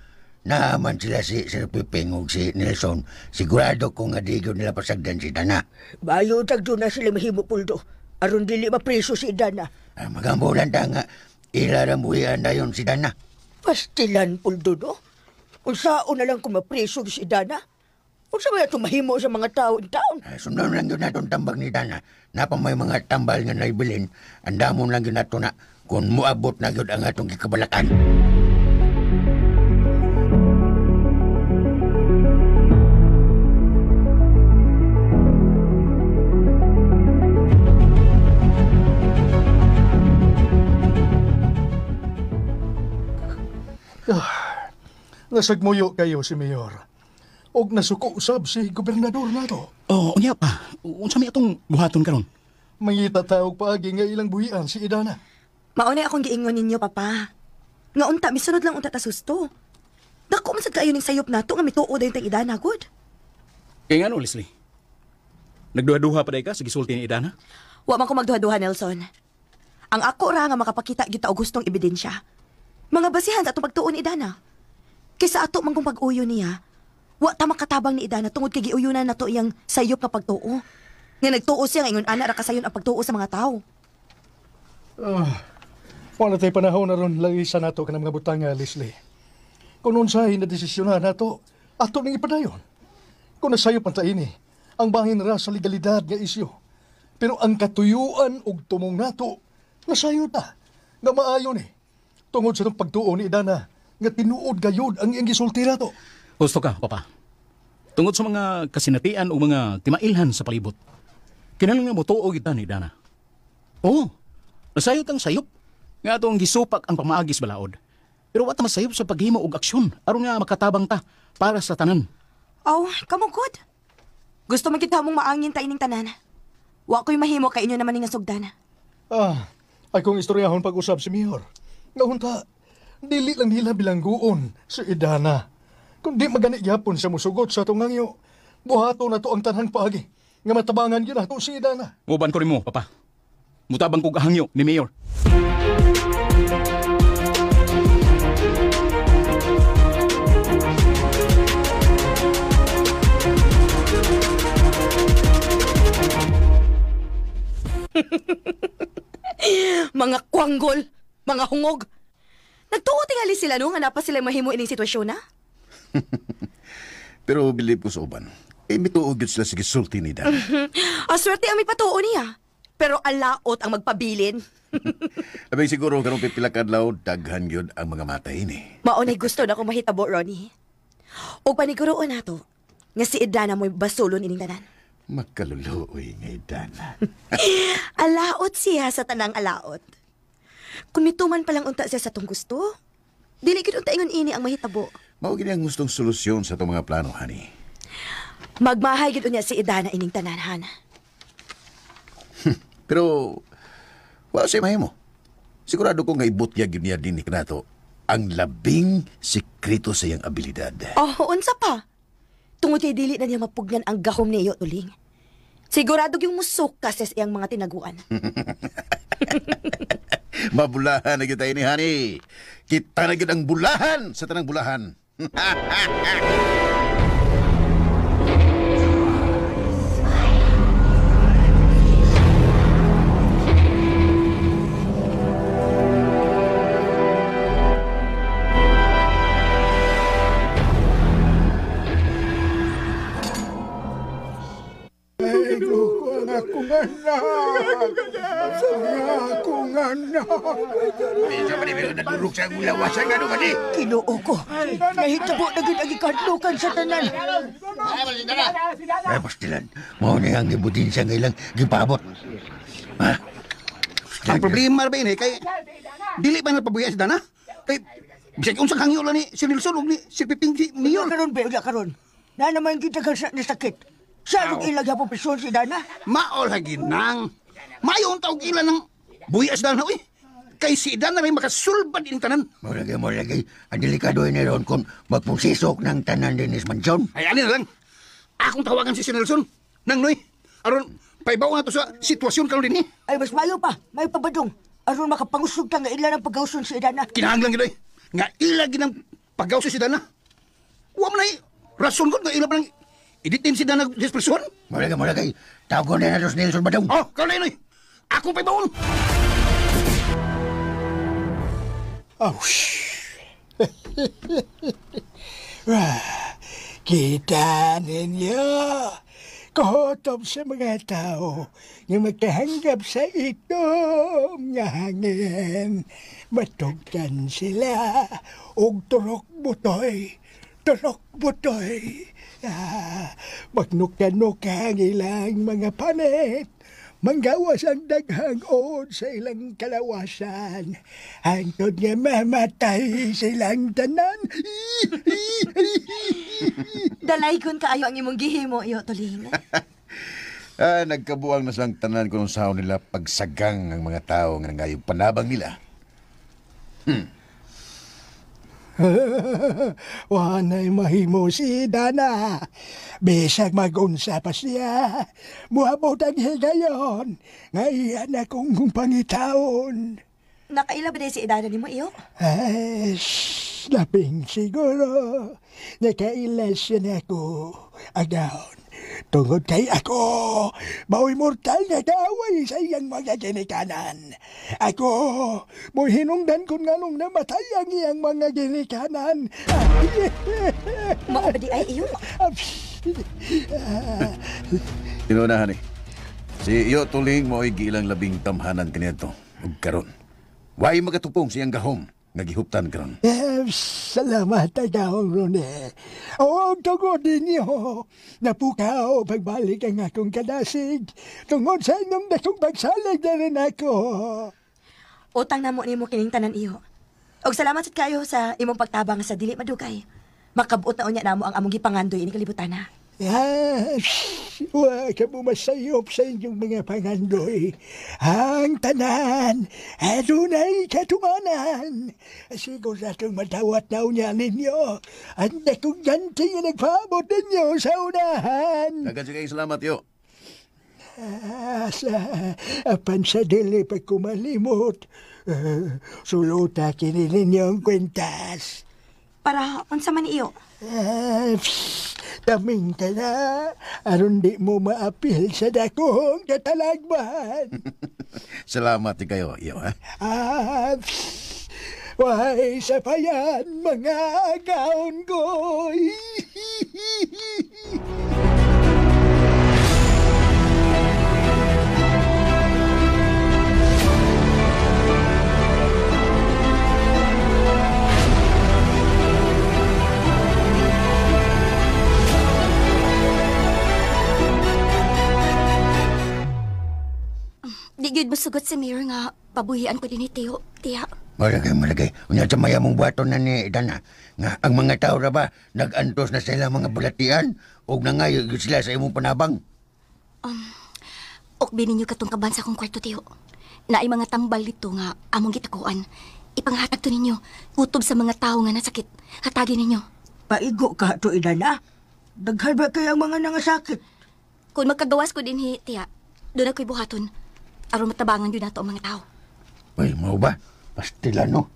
Naaman sila si Sir Piping ug si Nelson. Sigurado kung adigyo nila pasagdan si Dana. Bayo tagdo na sila mahimo Puldo. Aron dili mapreso si Idana. Ay, magambulan ta nga. Ilarambuhian na yun si Dana. Pastilan Puldo no? Unsaon na lang kung mapreso si Idana? Unsa ba itong mahimo sa mga tao in town? Ay, sundan lang yun natong tambag ni Dana. Napang may mga tambal nga naibilin. Andamon lang yun nato na kung muabot na yun ang atong kikabalakan. Nasagmuyo kayo si Mayor. Og nasuko usab si gobernador nato. Oh, unya pa. Unsa may atong buhaton karon? Mangita taog paagi nga ilang buhian si Idana. Mauna akong giingon ninyo, Papa. Nga unta, misunod lang unta ta susto. Dako man sad kayo ning sayop nato nga mituod dayon tang Idana, good. Kaya nga no, Leslie. Nagduha-duha pa day ka sa gisulti ni Idana? Wa man ko magduha-duha, Nelson. Ang ako ra nga makapakita gyud ta og gustong ebidensya. Mga basihan sa atong pagtuon ni Idana. Kaysa ato man kung pag-uyo niya, wa ta makatabang ni Idana tungod kay giuyunan nato iyang sayop nga pagtuo. Nga nagtuo siya nga ingon ana ra kasayon ang pagtuo sa mga tao. Wala tayo panahon na ron lagisa nato ka ng mga butanga, Leslie. Kung unsay na desisyonan nato, ato nang ipadayon. Kung nasayop man ta ini, ang bahin ra sa legalidad nga isyo. Pero ang katuyuan og tumong nato, nasayo ta. Nga maayo ni. Tungod sa itong pagtuo ni Idana, nga tinuod gayod ang iyang gisulti nato. Gusto ka, Papa. Tungod sa mga kasinatian o mga timailhan sa palibot, kinalang nga mo tuo kita ni Idana. Oo, nasayop ang sayop. Nga itong gisupak ang pamaagis balaod. Pero wata masayop sa paghimo og aksyon aron nga makatabang ta para sa tanan. Oh, kamo good. Gusto man kita mong maangin ta ining tanan. Wa ko'y mahimo kay inyo naman nga sugdan. Ay kung istoryahon pag-usab si Mayor. Nga hunta, dili lang nila bilangguon si Idana. Kung di magani gyapon sa musugot sa tungangyo, buhato na to ang tanang paagi. Nga matabangan yun nato si Idana. Muban ko rin mo, Papa. Mutabang ko kahangyo ni Mayor. Mga kwanggol, mga hungog. Nagtuo tingali sila no nga napa sila mahimo ining sitwasyon na? Pero bilib ko sa uban. Mituog yun sila sa gisulti ni Dana. Aswerte ang may patuo niya. Pero alaot ang magpabilin. Abay siguro karong pipila kadlaw daghan yun ang mga matay ni. Maunay gusto na akong mahitabo, Ronnie. O paniguroon nato, nga si Idana mo'y basulon ining tanan. Makaluluoy nga Idana. Alaot siya sa tanang alaot. Kung mituman palang unta siya sa tong gusto, dili gid unta ingon ini ang mahitabo. Mao gini ang gustong solusyon sa itong mga plano, honey. Magmahay gid unya si Idana ining tanan, Han. Pero, wala siya mahimo. Sigurado ko nga ibutyag yun niya din ni Kanato ang labing sikreto sa iyang abilidad. Oh, unsa pa? Tungod kay dili na niya mapugnan ang gahom niyo, Tuling. Sigurado yung musok kasi sa iyang mga tinaguan. Mabulahan na kita ini, honey. Kita na ang bulahan sa tanang bulahan. Akong anak. Bisa pa rin nadurog sa gulawasan nga doon, kani? Kinuo ko. Nahitabo na gid ang ikadlukan sa tanan. Ay, pastilan. Mao na ang gibutin siya ngailang gipabot. Ha? Ang problema ba ini kay dili ba napabuya si Dana? Kay bisag unsang hangyo lang ni si Nelson ug ni si Piping si Mayor. Karon ba karon? Na naman kita ni sakit. Siya nung ilag po presyon si Dana. Maol hagin nang. Mayon taog ila ng buya si Dana uy. Kay si Idana may makasulbad din tanan. Mo lagi. Ang delikado ni ron kung magpusisok ng tanan din is mansyon. Ay, ani na lang. Akong tawagan si Nelson. Nang noy. Aron, paibaw nga to sa sitwasyon karon din Ay, mas mayo pa. May pabadong. Aron makapangusog ka nga ilan ang pagkauson sa Idana. Kinahanglan gid nga ila ginang pagaw si Idana. Wa man ay rason ko nga ila pa nang iditin si Idana sa prison. Mo lagi. Tawagon na si Nelson Badong. Oh, karon noy. Akong paibawon. Oh, kita ninyo. Kohotob sa mga tao nga magkahanggap sa itom nga hangin. Matugkan sila og turok butoy. Magnuka-nuka ang ilang mga panit. Manggawas ang daghang od sa ilang kalawasan. Hangtod nga mamatay silang tanan. Dalay kun kaayo ang imong gihimo, iyo, Tuling. Nagkabuang na sang tanan kung saan nila pagsagang ang mga tao nga ngayong panabang nila. Wanay mahimo si Dana. Bisag magunsa pa siya. Muabot ang higayon. Ngayon akong pangitaon. Nakaila ba si Idana ni mo, iyo? Labing siguro. Nakailasyan ako. Agaon. Tungod kay ako, mao'y mortal na kaaway sa iyang mga ginikanan. Ako, mo'y hinungdan kung nganong namatay ang iyang mga ginikanan. Mao ba di ay iyo? Tinunahan Si Iyo Tuling mo'y gilang labing tamhanan kanito. Ug karon. Way magatupong siyang gahom. Nagihuptan karon. Salamat tagaong Rone. O tungod ninyo, napukaw pagbalik ang akong kadasig. Tungod sa inyong dakong pagsalig na rin ako. Utang na mo ni mo kining tanan, iyo. Og salamat sad kayo sa imong pagtabang sa dili madugay. Makabot na unya namo ang among gipangandoy ini kalibutan na. Wa ka mo masayop sa inyong mga pangandoy. Ang tanan, adunay katumanan. Sigurado matawat na unya ninyo. Ang dakong ganti nga nagpaabot ninyo sa unahan. Nagkasig salamat, Yo. Apan sa dili pa kumalimot. Suluta kini ninyong kwentas. Para unsa man iyo? Taming ka na, aron di mo maapil sa dakong katalagman. Salamat kayo, Iyo, ha? Why sa payan, mga gaon ko. Di gyud masugot si Mayor nga pabuhian ko din ni Teo, tiya. Malagay. Unya sa maya mong buhaton na ni Idana. Nga ang mga tao na ba, nag-antos na sila mga balatian o nangayo sila sa imong panabang. Okbi ninyo katong kaban sa akong kwarto, Teo. Naay mga tambal dito nga among gitakuan. Ipanghatag to ninyo. Kutob sa mga tao nga nasakit. Hatagin ninyo. Paigo ka to, Idana. Daghan ba kaya ang mga nangasakit? Kung magkagawas ko din, tiya, doon ako'y buhaton. Aron matabangan yun nato ang mga tao. Ay, mau ba? Pastilano.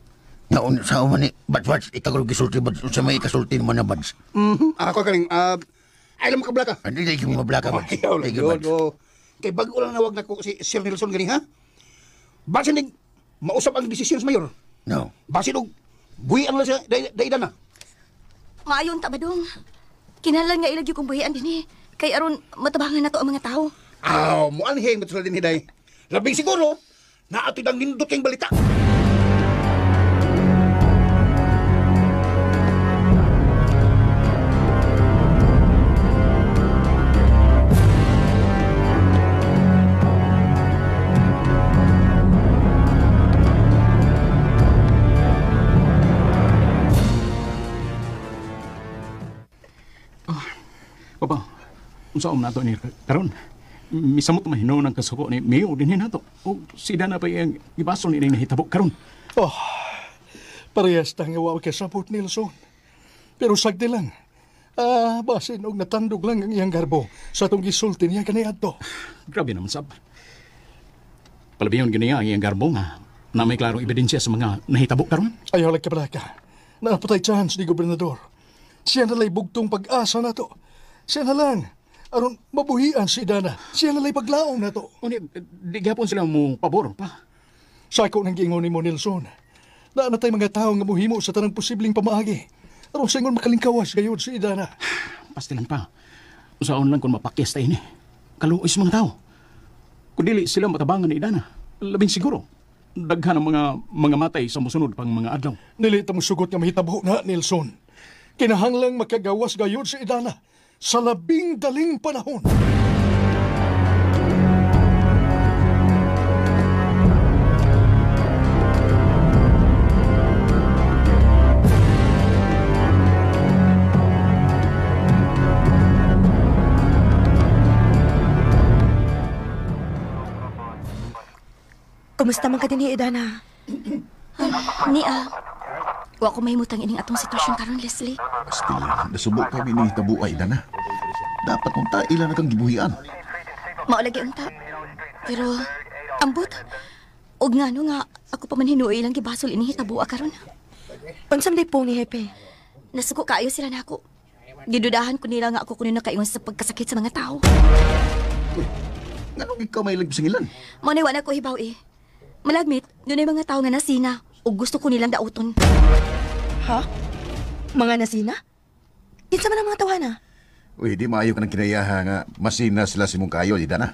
Nga sa uman ni Bads, ikagulog gisulti Bads. Sa may ikasulti naman na Bads. Ako kaling, ay lang makablaka. Hindi na yung mablaka Bads. Ayaw lang yun. Kay bago lang nawag na ko si Sir Nelson galing, ha? Basin din, mausap ang desisyon sa mayor. No. Basin og, buhian lang siya, daidan na. Maayon ta ba dong? Kinalan nga ilagyo kong buhian din Kay aron matabangan nato ang mga tao. Muanheng betul din hiday. Labing siguro, naatid ang nindot kayong balita. Papa, unsa nato ni karon? misamot mahino ng kasuko ni Mayor din nato. O si Dana pa yung ibasol ni nahitabo karon. Oh, parehas tang nga kasabot, Nelson. Pero sagdi lang. Basin og natandog lang ang iyang garbo sa itong gisulti niya kaniya to. Grabe naman, Sab. Palabiyon ganiya ang iyang garbo nga na may klarong ebidensya sa mga nahitabo karon. Ayaw lang kabalaka. Naapatay chance ni Gobernador. Siya nalay bugtong pag-asa na to. Siya na lang. Aron mabuhian si Dana. Siya nalay paglaong na to. Di gapon sila mo pabor pa. Sako nang giingon ni mo, Nelson. Daan na tayo mga tao nga muhimo sa tanang posibleng pamaagi. Aron sa ingon makalingkawas gayod si Dana. Pastilan pa. Usaon lang kung mapakyas tayo ni. Kaluoy sa mga tao. Kung dili sila matabangan ni Dana, labing siguro. Daghan ang mga matay sa musunod pang mga adlaw. Nilita mo sugot nga mahitabo na, Nelson. Kinahanglang makagawas gayod si Idana sa labing daling panahon. Kumusta man ka din ni Idana? Wa ko mahimutang ining atong sitwasyon karon, Leslie. Stella, nasubok kami ni Tabu ay Dana. Dapat kung taila na kang gibuhian. Maulagi unta. Pero, ambot. Og nga no nga, ako pa man hinuoy lang gibasol ining hitabo karon. Unsam day po ni Hepe? Nasuko kaayo sila nako. Gidudahan ko nila nga ako kuno nakaingon sa pagkasakit sa mga tao. Nganong ikaw may lagbisangilan? Mao nay wala ko hibaw eh. Malagmit, dunay mga tao nga nasina ug gusto ko nilang dauton. Ha? Mga nasina? Kinsa man ang mga tawana? Uy, di maayo ka ng kinayaha nga masina sila si mong kayo, di Dana.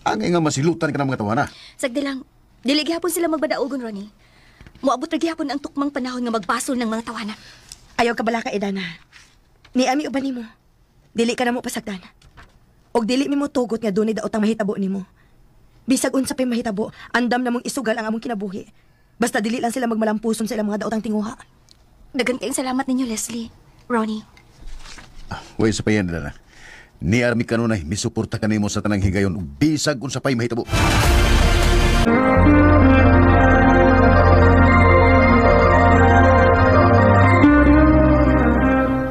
Ang nga masilutan ka ng mga tawana. Sagdi lang, dili gihapon sila magbadaogon, Ronnie. Moabot ra gihapon ang tukmang panahon nga magbasol ng mga tawana. Ayaw ka bala ka, Idana. Ni ami uban nimo. Dili ka na mo pasagdan. Og dili mi mo tugot nga dunay daot ang mahitabo nimo. Bisag unsa pay mahitabo, andam na mong isugal ang among kinabuhi. Basta dili lang sila magmalampuson sa ilang mga daotang tinguha. Daghang kayong salamat ninyo, Leslie. Ronnie. Uy, sa payan, Dana. Ni Army kanunay, misuporta ka nimo sa tanang higayon ug bisag unsa pay mahitabo.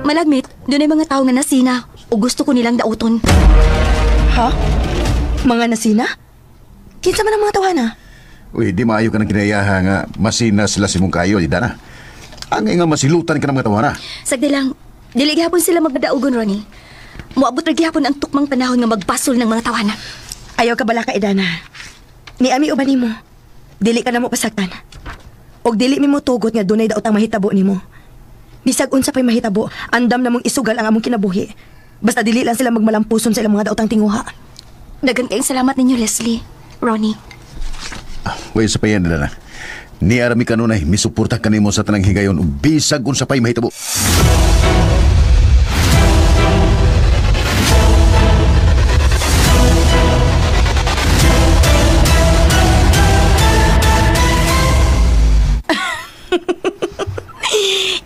Malagmit, dunay mga tao nga nasina ug gusto ko nilang dauton. Ha? Mga nasina? Kinsa man ang mga tawana? Uy, di maayo ka ng kinayaha nga masina sila si mong kayo, di Dana. Ang nga masilutan ka ng mga tawana. Sagdi lang, dili gihapon sila magbadaogon, Ronnie. Moabot ra gihapon ang tukmang panahon nga magbasol ng mga tawana. Ayaw ka bala ka, Idana. Ni ami uban nimo. Dili ka na mo pasaktan. Og dili mi mo tugot nga dunay daot ang mahitabo nimo. Bisag unsa pay mahitabo, andam na mong isugal ang among kinabuhi. Basta dili lang sila magmalampuson sa ilang mga daotang tinguha. Daghang kayong salamat ninyo, Leslie. Ronnie. Uy, sa payan, Dana. Ni Army kanunay, misuporta ka nimo sa tanang higayon ug bisag unsa pay mahitabo.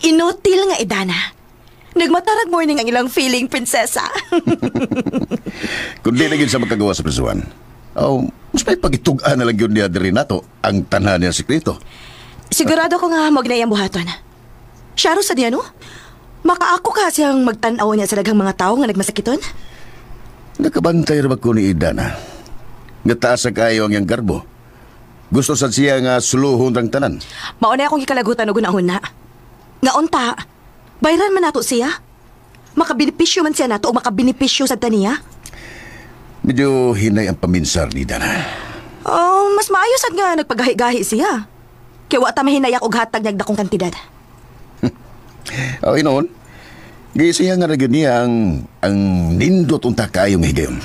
Inutil nga, Idana. Nagmatarag morning ang ilang feeling, prinsesa. Kung di na gid sa makagawa sa prisuhan, mas may pagitugan na lang yun niya diri nato ang tanan niya sikreto. Sigurado ko nga mag na iyang buhaton. Siya ro sa diya, no? Makaako ka siyang magtanaw niya sa daghang mga tao nga nagmasakiton? Nakabantay ra ba ko ni Idana? Nga taas sa kayo ang iyang garbo. Gusto sad siya nga suluhon rang tanan. Mauna akong gikalagutan og unahon na. Nga unta, bayran man nato siya. Makabinipisyo man siya nato o makabinipisyo sa taniya. Medyo hinay ang paminsar ni Dana. Oh, mas maayos at nga nagpagahi-gahi siya. Kaya wata mahinayak og hatag niyag dakong kantidad. Noon, gisiya nga rin niya ang nindot unta kayong higayon.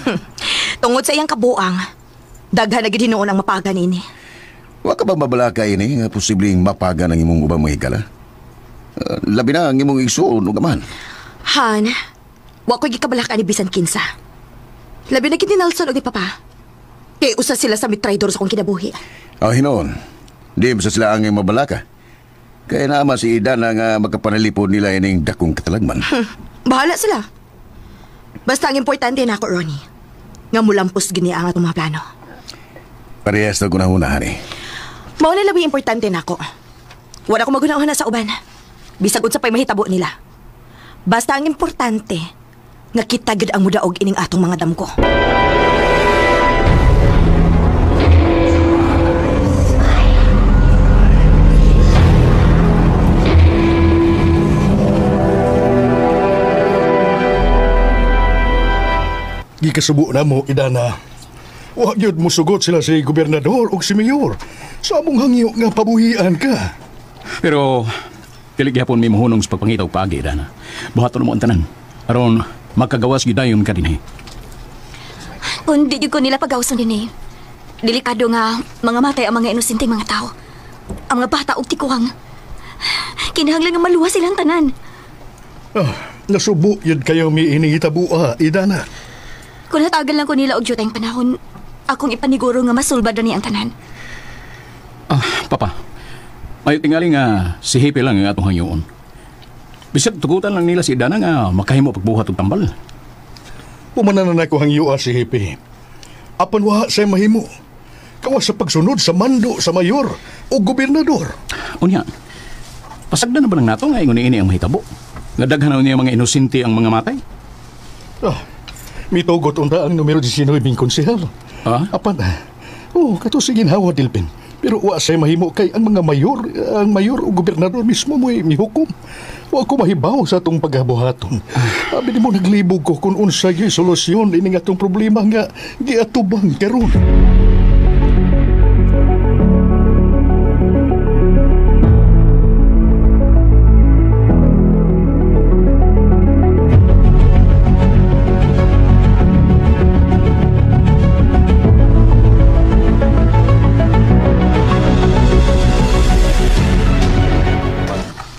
Tungod sa iyang kabuang, daghan na gid hinuon ang mapaga nini. Wa ka ba mabalakay ni nga posibleng mapaga ng imong ubang mahigala? Labi na ang imong igsuon o gaman. Han, wa ko'y gikabalaka ni bisan kinsa. Labi na gid ni Nelson og ni Papa. Kay usa sila sa mitraidor sa kong kinabuhi. Hinoon, di ba sila ang mabalaka? Kaya naman si Idana nga magkapanalipod nila ining dakong katalagman. Bahala sila. Basta ang importante na ako, Ronnie. nga mulampos gini ang atong mga plano. Parehas na gunahuna, honey. Mao na labi importante nako. Wala ko magunahon na sa uban. Bisag unsa pay mahitabo nila. Basta ang importante nga kita gid ang mudaog ining atong mga damko. Gikasubo na mo, Idana. Wa gyud mo sugot sila si gobernador o si mayor. Sa among hangyo nga pabuhian ka. Pero, dili gyapon mi mohunong sa pagpangitaw paagi, Dana. Buhaton mo ang tanan. Aron, magkagawas gidayon ka din eh. Kung di ko nila pagawasan din eh. Delikado nga mga matay ang mga inosenteng mga tao. Ang mga bata og tikuhang. Kinahanglan nga maluwas silang tanan. Nasubo yun kayo may inihitabuha, Idana. Kung natagal lang ko nila og jutay panahon, akong ipaniguro nga masulbad na ni ang tanan. Papa, may tingali nga si Hippie lang ang atong hangyoon. Bisag tugutan lang nila si Dana nga makahimo pagbuhat og tambal. Pumanan na ko hangyo si Hippie. Apan wa say mahimo. Kawas sa pagsunod sa mando sa mayor o gobernador. Unya, pasagdan na ba ng nato nga ingon ini ang mahitabo? Nga daghan na niya mga inosente ang mga matay? Mitugot unta ang numero 19 konsehal. Apan, kato si ginhawa Dilpin. Pero wa say mahimo kay ang mga mayor o gobernador mismo mo mihukom. Wa ko mahibaw sa atong paghabuhaton. Abi di mo naglibog ko kung unsa gyud solusyon ini nga atong problema nga giatubang karon.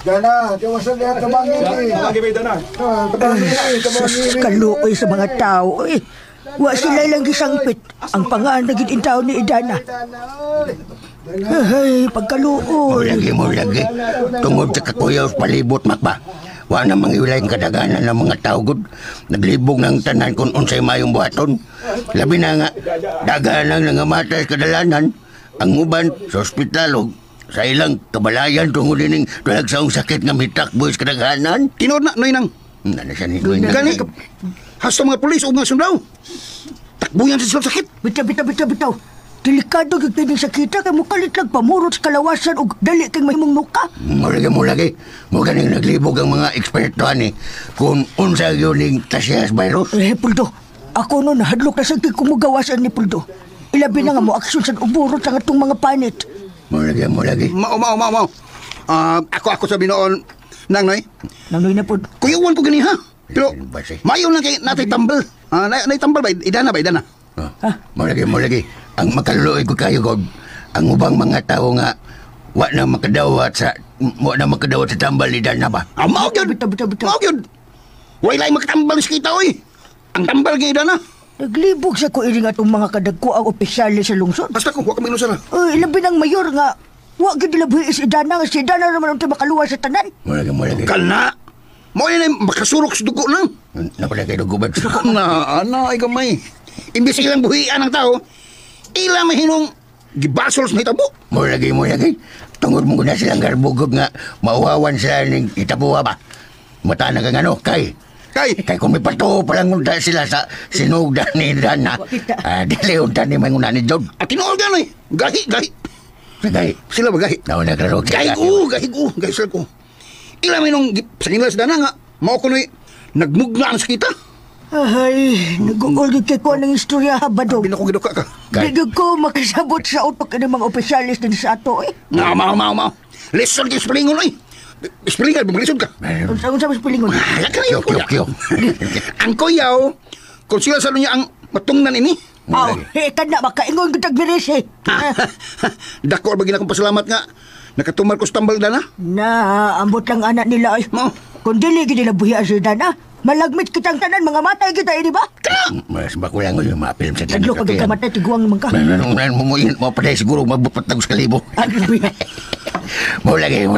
Dana, kawasan niya tabangin eh. Kaluoy sa mga tao eh. Wa sila lang gisangpit. Ang panganagid in tao ni Idana. Ay, pagkaluoy. Mo lagi. Tungod sa kakuyaw palibot makba. Wa na mangiwalay ang kadaganan ng mga tao gud. Naglibog ng tanan kung unsay mayong buhaton. Labi na nga, daganan nga matay kadalanan. Ang uban sa ospital o sa ilang kabalayan tungod ining dalagsaong sakit nga mitakbo sa kadaghanan. Tinood na, Noy Nang. Nana siya ni Gwen. Gani, hasta mga pulis o mga sundaw. Takbo yan sa silang sakit. Bitaw. Delikado kag pining sakita kay mukalit lang pamurot sa kalawasan ug dali kay mahimong nuka. Mo lagi. Mo ganing naglibog ang mga eksperto ani kung unsa gyud ning tasyas virus. Puldo, ako no nahadlok na sa kumugawasan ni Puldo. Ilabi na nga mo aksyon sa uburot sa atong mga panit. Mo lagi. Mao. Ako sabi noon, Noy na po. Kuyuan ko gani ha. Pero, mayo lang kay natay tambal. Naitambal ba? Idana. Mo lagi. Ang makaluoy ko kayo, God. Ang ubang mga tao nga, wa na makadawat sa tambal ni Dana ba? Mao gyud. Mao gyud. Wa ilay makatambal sa kita, oy. Ang tambal kay Dana. Naglibog sa ko iring atong mga kadagko ang opisyali sa lungsod. Basta ko, huwag kami ilusara. Ilabi ng mayor nga, huwag gid labuhi si Dana nga si Dana naman ang makaluwa sa tanan. Mo lagi. Kalna. Mo yan ay makasurok sa dugo lang. Napala kayo dugo ba? Ay gamay. Imbis ilang buhian ng tao, ilang mahinong gibasol sa hitabo. Mo lagi. Tungod mo na silang garbugog nga, mauhawan sila ng itabuha ba? Mata na kang Kay kung may pato pa lang unta sila sa sinugdan ni Dana, dili unta ni manguna ni Jod. At tinuol ka na Gahi. Sila ba gahi? Nauna ka rin. Gahi sila ko. Ilang may nung sa nila sa Dana nga, mao ko na nagmugna ang sakita. Ay, nag-uulid kay ko ng istorya ha, Badong. Ginuka ka. Bigag ko makasabot sa utok ng mga opisyalis din sa ato eh. Mao. Listen kayo sa palingon eh. Ispelingan, bumalisod ka. Unsa mas pilingon? Kyo. Ang kuyaw, kung sila sa niya ang matungnan ini. Kada makaingon ko tagbiris eh. Dako ba ginakong pasalamat nga. Nakatumar ko sa tambal Dana. Ambot lang anak nila ay. Kung dili gid nila buhi sa Dana, malagmit kitang tanan, mga matay kita, di ba? Mas bakulang ko yung mga film sa Tadlo ka gagkamatay, tiguang naman ka. Mo pa siguro magbupatag sa kalibo. Mo lagi.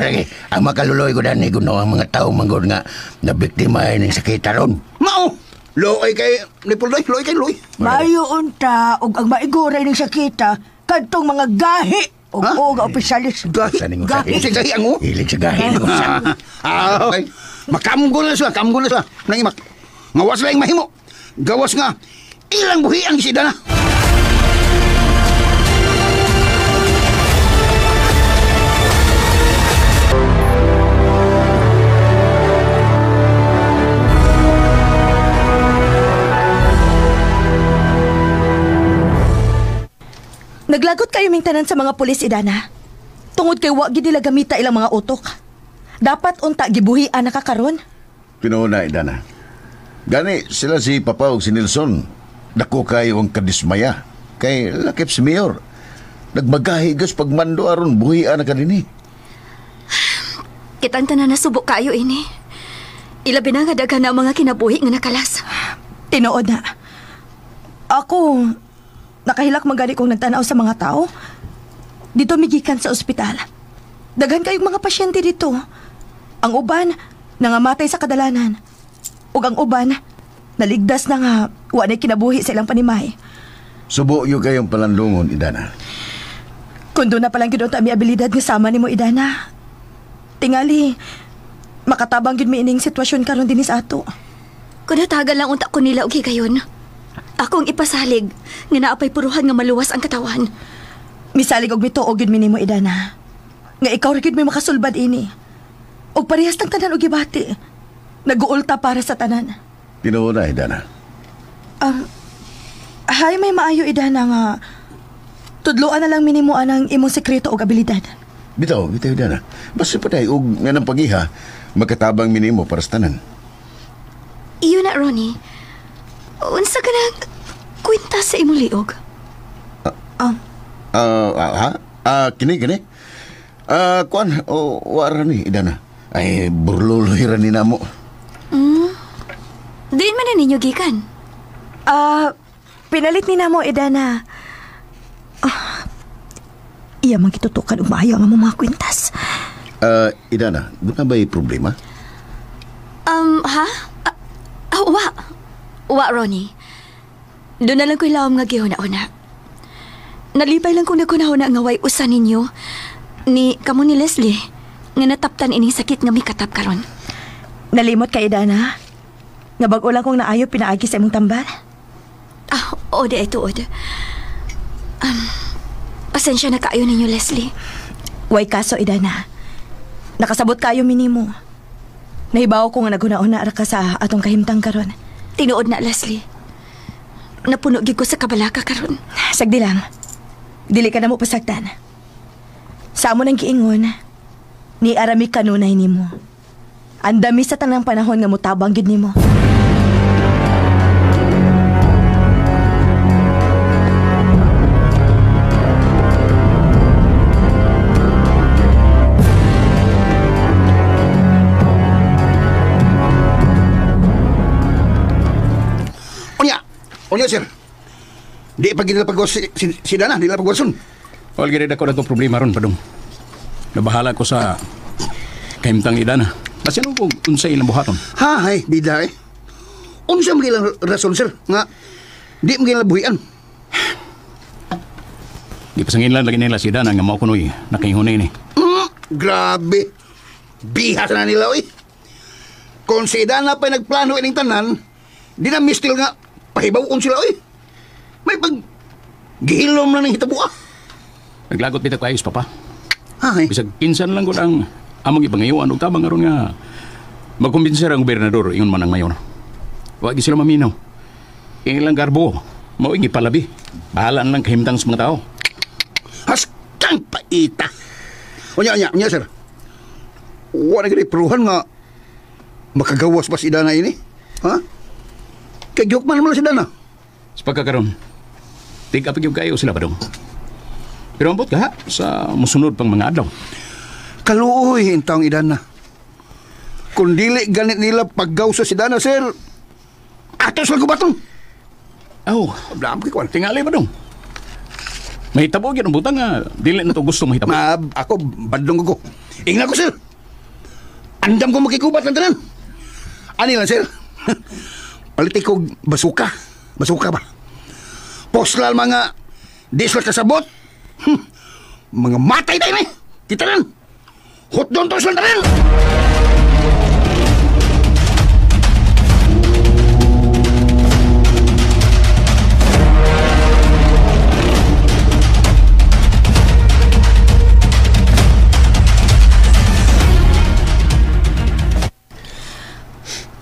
Ang makaluloy ko dani kuno ang mga tao manggod nga na biktima ng sakit ron. Mao! Loy kay ni Puldoy, loy kay loy. Mayo unta og ang maiguray ning sakita kadtong mga gahi o nga opisyalis. Gahi. Gahi. Si gahi ang Hilig sa gahin. Okay. Makamgo na sila, Nang imak. Ngawas lang mahimo. Gawas nga, ilang buhi ang isida na. Naglagot kayo ming tanan sa mga pulis, Idana. Tungod kay wa gid nila gamita ilang mga utok. Dapat unta gibuhian na kakaron. Pinuuna, Idana. Gani sila si Papa ug si Nelson. Dako kayo ang kadismaya. Kay lakip si Mayor. Nagmagahigas pagmando aron buhian na kanini. Kitang tanan na subok kayo ini. Ilabi na nga daghan na ang mga kinabuhi nga nakalas. Tinuod na. Ako, nakahilak magani kong nagtanaw sa mga tao. Dito migikan sa ospital. Daghan kayong mga pasyente dito. Ang uban, nangamatay sa kadalanan. Ug ang uban, naligdas na nga wa na kinabuhi sa ilang panimay. Subo yung kayong palandungon, Idana. Kundo na palang gid mi abilidad nga sama nimo, Idana. Tingali, makatabang gid mi ining sitwasyon karon dinis ato. Kung natagal lang unta ko nila og higayon. Akong ipasalig nga naapay puruhan nga maluwas ang katawan. Misalig og mituog gid mi nimo, Idana. Nga ikaw ra gid may makasulbad ini. Og parehas ng tanan og gibati. Naguulta para sa tanan. Pinuuna, Idana. Hay may maayo, Idana, nga tudloan na lang minimo anang imong sekreto og abilidad. Bitaw, Idana. Basta pa tayo, og nga ng pagiha, magkatabang minimo para sa tanan. Iyo na, Ronnie. Unsa ka na kwenta sa imong liog? Kini. Kuan, wara ni, Idana. Ay, burluloy ra ni namo. Diin man na ninyo gikan? Pinalit ni namo, Idana. Iya man kitutukan og maayo ang among mga kwintas. Idana, doon na ba'y problema? Ha? Wa, Ronnie. Doon na lang ko'y lawam nga gihuna-una. Nalipay lang kung nagkunahuna nga way usa ninyo ni kamo ni Leslie nga nataptan ining sakit nga may katap karon. Nalimot ka, Idana? Nga bag-o lang kong naayo pinaagi sa imong tambal? Oo, di ay tuod. Pasensya na kaayo ninyo, Leslie. Way kaso, Idana. Nakasabot kayo minimo. Nahibaw ko nga naghuna-una ra ka sa atong kahimtang karon. Tinuod na, Leslie. Napuno gid ko sa kabalaka karon. Sagdi lang. Dili ka na mo pasagdan. Sa amo nang giingon, ni arami kanunay nimo. Andami sa tanang panahon nga mutabang gid nimo. Onya, sir. Di pa ginila pagwas si Dana, di nila pagwason. Wal gid ako na itong problema ron, Padong. Nabahala ko sa kahimtang Idana. Kasi ano kung unsay ilang buhaton? Hay, bida eh. Unsa magilang rason, sir, nga di magilang buhian. Di pasanginlan lagi nila si Dana nga mao kunoy nakaingunay ni. Grabe. Bihas na nila, oy. Kung si Dana pa nagplano ining tanan, di na mistil nga pahibaw kung sila, oy. May pag gihilom na ng hitabo, Naglagot bitaw ko ayos, Papa. Hay. Bisag kinsan lang ko ang among ipangayuan og tabang aron nga magkumbinser ang gobernador ingon man ang mayor. Wa gi sila maminaw. Ilang garbo mao igi palabi. Bahala lang kahimtang sa mga tao. Haskang paita. Onya, sir. Wa na gani pruhan nga makagawas pa si Dana ini. Ha? Kagyok man mo si Dana. Sa pagkakaroon, tig-apig yung kayo sila, Padong. Pero ambot ka ha, sa musunod pang mga adlaw. Kaluoy ang taong Idana. Kung dili ganit nila paggawsa si Dana, sir, atos lang kubatong. Ablam ko kwan. Tingali, Padong. Mahitabo yun ang butang nga, dili na to gusto mahitabo. Ako, badong ko. Ingna ko, sir. Andam ko makikubat ng tanan. Ani lang, sir. Politikog basuka. Basuka ba? Poslal mga diswat kasabot. Mga matay tayo eh. Kita rin. Hot doon to sila rin.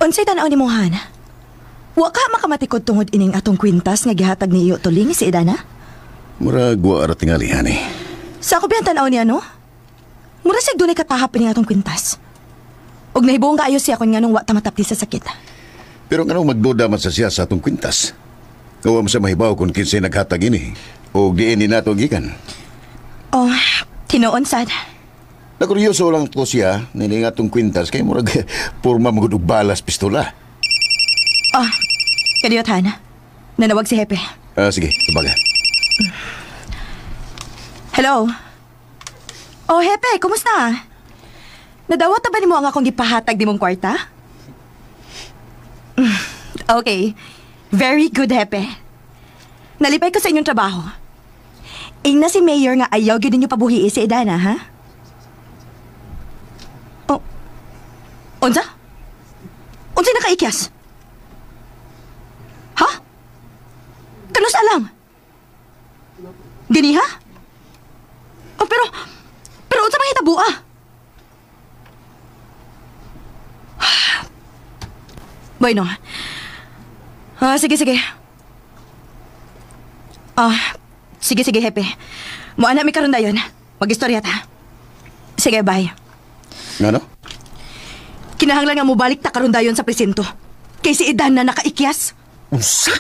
Unsay tanaw ni Mohan? Wa ka makamatikod tungod ining atong kwintas nga gihatag ni iyo tuling si Idana? Murag wa ara tingali ani. Sa ako biyan tanaw niya, no? Mura sig dunay katahap ning atong kwintas. Og nahibuong kaayo siya kon nganong wa ta matapti sa sakit. Pero nganong magduda man sa siya sa atong kwintas? Kawa mo sa mahibaw kung kinsay naghatag ini o diin ni nato gikan. Oh, tinuon sad. Nakuryoso lang to siya nining atong kwintas kay murag porma magudog balas pistola. Oh, kadiyot Hana. Nanawag si Hepe. Sige, tabaga. Hello? Oh, Hepe, kumusta? Nadawat na ba ni mo ang akong gipahatag di mong kwarta? Okay. Very good, Hepe. Nalipay ko sa inyong trabaho. Ingna si Mayor nga ayaw gyud ninyo pabuhi si Idana, ha? Oh. Unsa? Unsay nakaikyas? Ha? Kanus alang? Gani, ha? Oh, pero unsa man hitabo, ah? Bueno. Sige. Sige, Hepe. Muana mi karon dayon. Mag-istorya ta. Sige, bye. Ngano? Kinahanglan nga mo balik ta karon dayon sa presinto. Kay si Idan na nakaikyas. Unsa?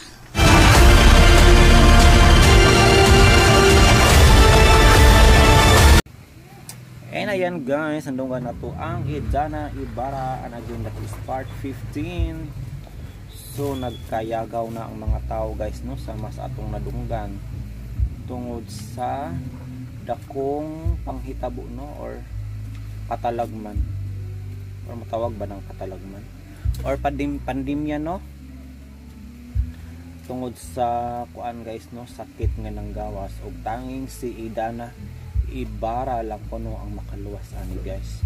And ayan guys, andungan na to ang Idana Ibarra, and again that is part 15. So nagkayagaw na ang mga tao guys, no, sa mas atong nadunggan tungod sa dakong panghitabo, no, or katalagman, or matawag ba ng katalagman, or pandemya, no, tungod sa kuan guys, no, sakit nga nang gawas, og tanging si Idana Ibarra lang kuno ang makaluwas ani guys.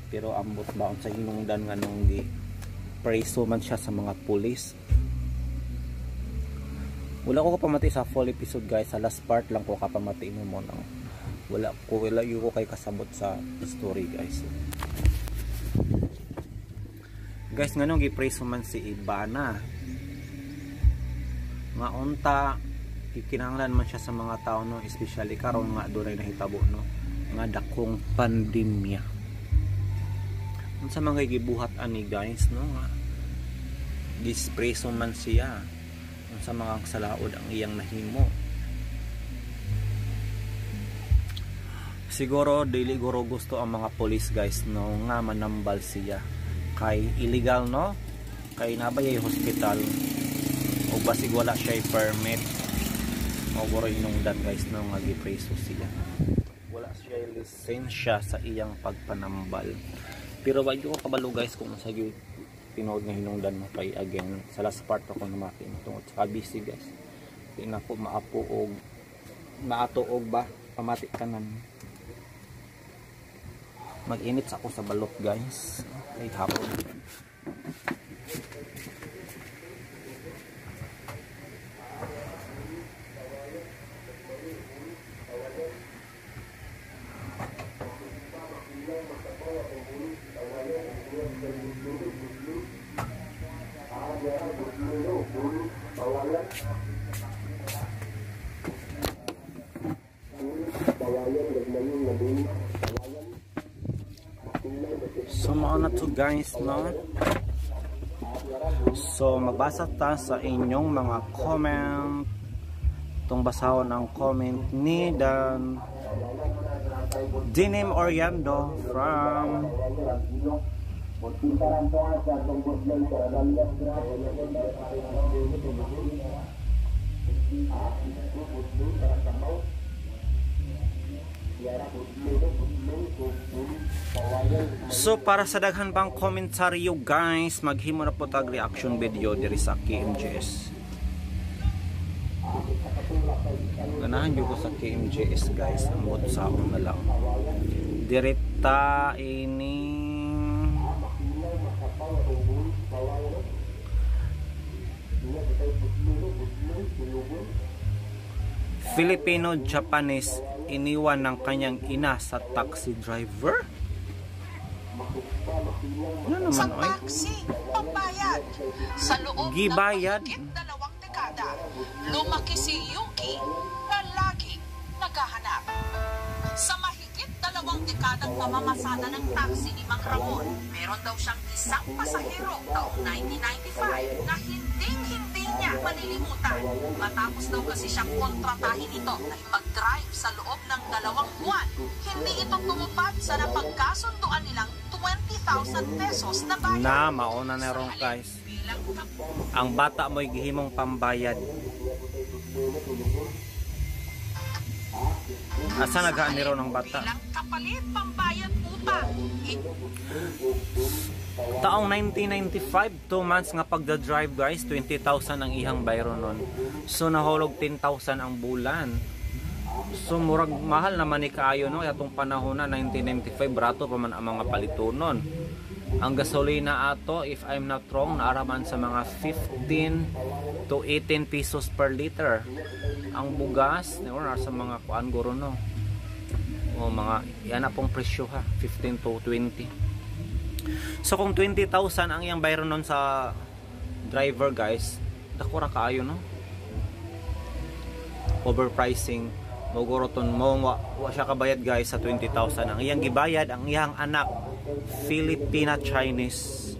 Pero ambot baon sa hinungdan nga nung di preso man siya sa mga pulis. Wala ko kapamati sa full episode guys, sa last part lang ko kapamati mo nang wala yung ko kay kasabot sa story guys. Guys, nganong gi-preso man si Idana nga unta kinahanglan man siya sa mga tao, no, especially karon nga dunay nahitabo, no, nga dakong pandemya. Unsa man kay gibuhat ani guys, no, nga dispreso man siya, unsa mga salaod ang iyang nahimo. Siguro dili guro gusto ang mga police guys, no, nga manambal siya kay illegal, no, kay nabayay hospital o basig wala siya permit. Mawaro inungdan guys, no, nga gipreso siya. Wala siya lisensya sa iyang pagpanambal. Pero wag ko kabalo guys kung sa tinuod nga hinungdan mo kay again sa last part ako namakin tungod sa busy guys. Di na ko maapo og maatuog ba pamati kanan. Mag-init sa ako sa balot guys. Ay hapon. So mao na to guys, no. So magbasa ta sa inyong mga comment. Itong basahon ang comment ni Dan Dinim Oriando from So para sa daghan pang komentaryo guys, maghimo na po tag reaction video diri sa KMJS. Ganahan nyo ko sa KMJS guys, ang saon na lang. Direta ini Filipino-Japanese iniwan ng kanyang ina sa taxi driver? Ano naman, sa taxi, pambayad. Sa loob gibayad? ng dalawang dekada, lumaki si Yuki na laging naghahanap. Sa mahigit 2 dekadang pamamasada ng taxi ni Mang Ramon, meron daw siyang isang pasahero taong 1995 na hindi niya malilimutan. Matapos daw kasi siyang kontratahin ito na mag-drive sa loob ng 2 buwan, hindi ito tumupad sa napagkasunduan nilang 20,000 pesos na bayad. Na, mauna na ron guys. Ang bata mo'y gihimong pambayad. Asa naghaan ni ron ang bata? Bilang kapalit pambayad utang. Taong 1995, 2 months nga pagda-drive guys, 20,000 ang ihang bayro nun. So nahulog 10,000 ang bulan. So murag mahal naman ni kaayo no, atong panahon na 1995 brato pa man ang mga palitunon. Ang gasolina ato, if I'm not wrong, naaraman sa mga 15 to 18 pesos per liter. Ang bugas, sa mga kuan guro no. O mga yan na pong presyo ha, 15 to 20. So kung 20,000 ang iyang bayro nun sa driver guys, dako ra kaayo no. Overpricing, mogoroton mo wa siya kabayad guys sa 20,000. Ang iyang gibayad ang iyang anak, Filipina Chinese.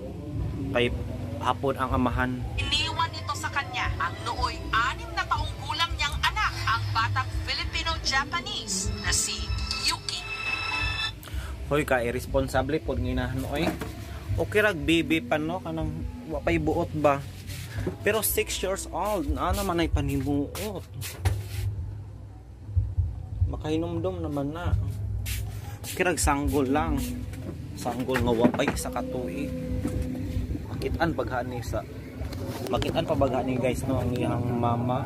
Kay hapon ang amahan. Iniwan ito sa kanya ang nooy 6 na taong gulang niyang anak, ang batang Filipino-Japanese na si Yuki. Hoy ka, irresponsable pod nginahan oy. Okay rag baby pa no, kanang wa pay buot ba. Pero 6 years old, na naman ay panimuot. Makahinumdum naman na. Kirag sanggol lang. Sanggol nga wapay sa katuig. Makitaan paghani sa makitaan pa baghani guys no ang iyang mama.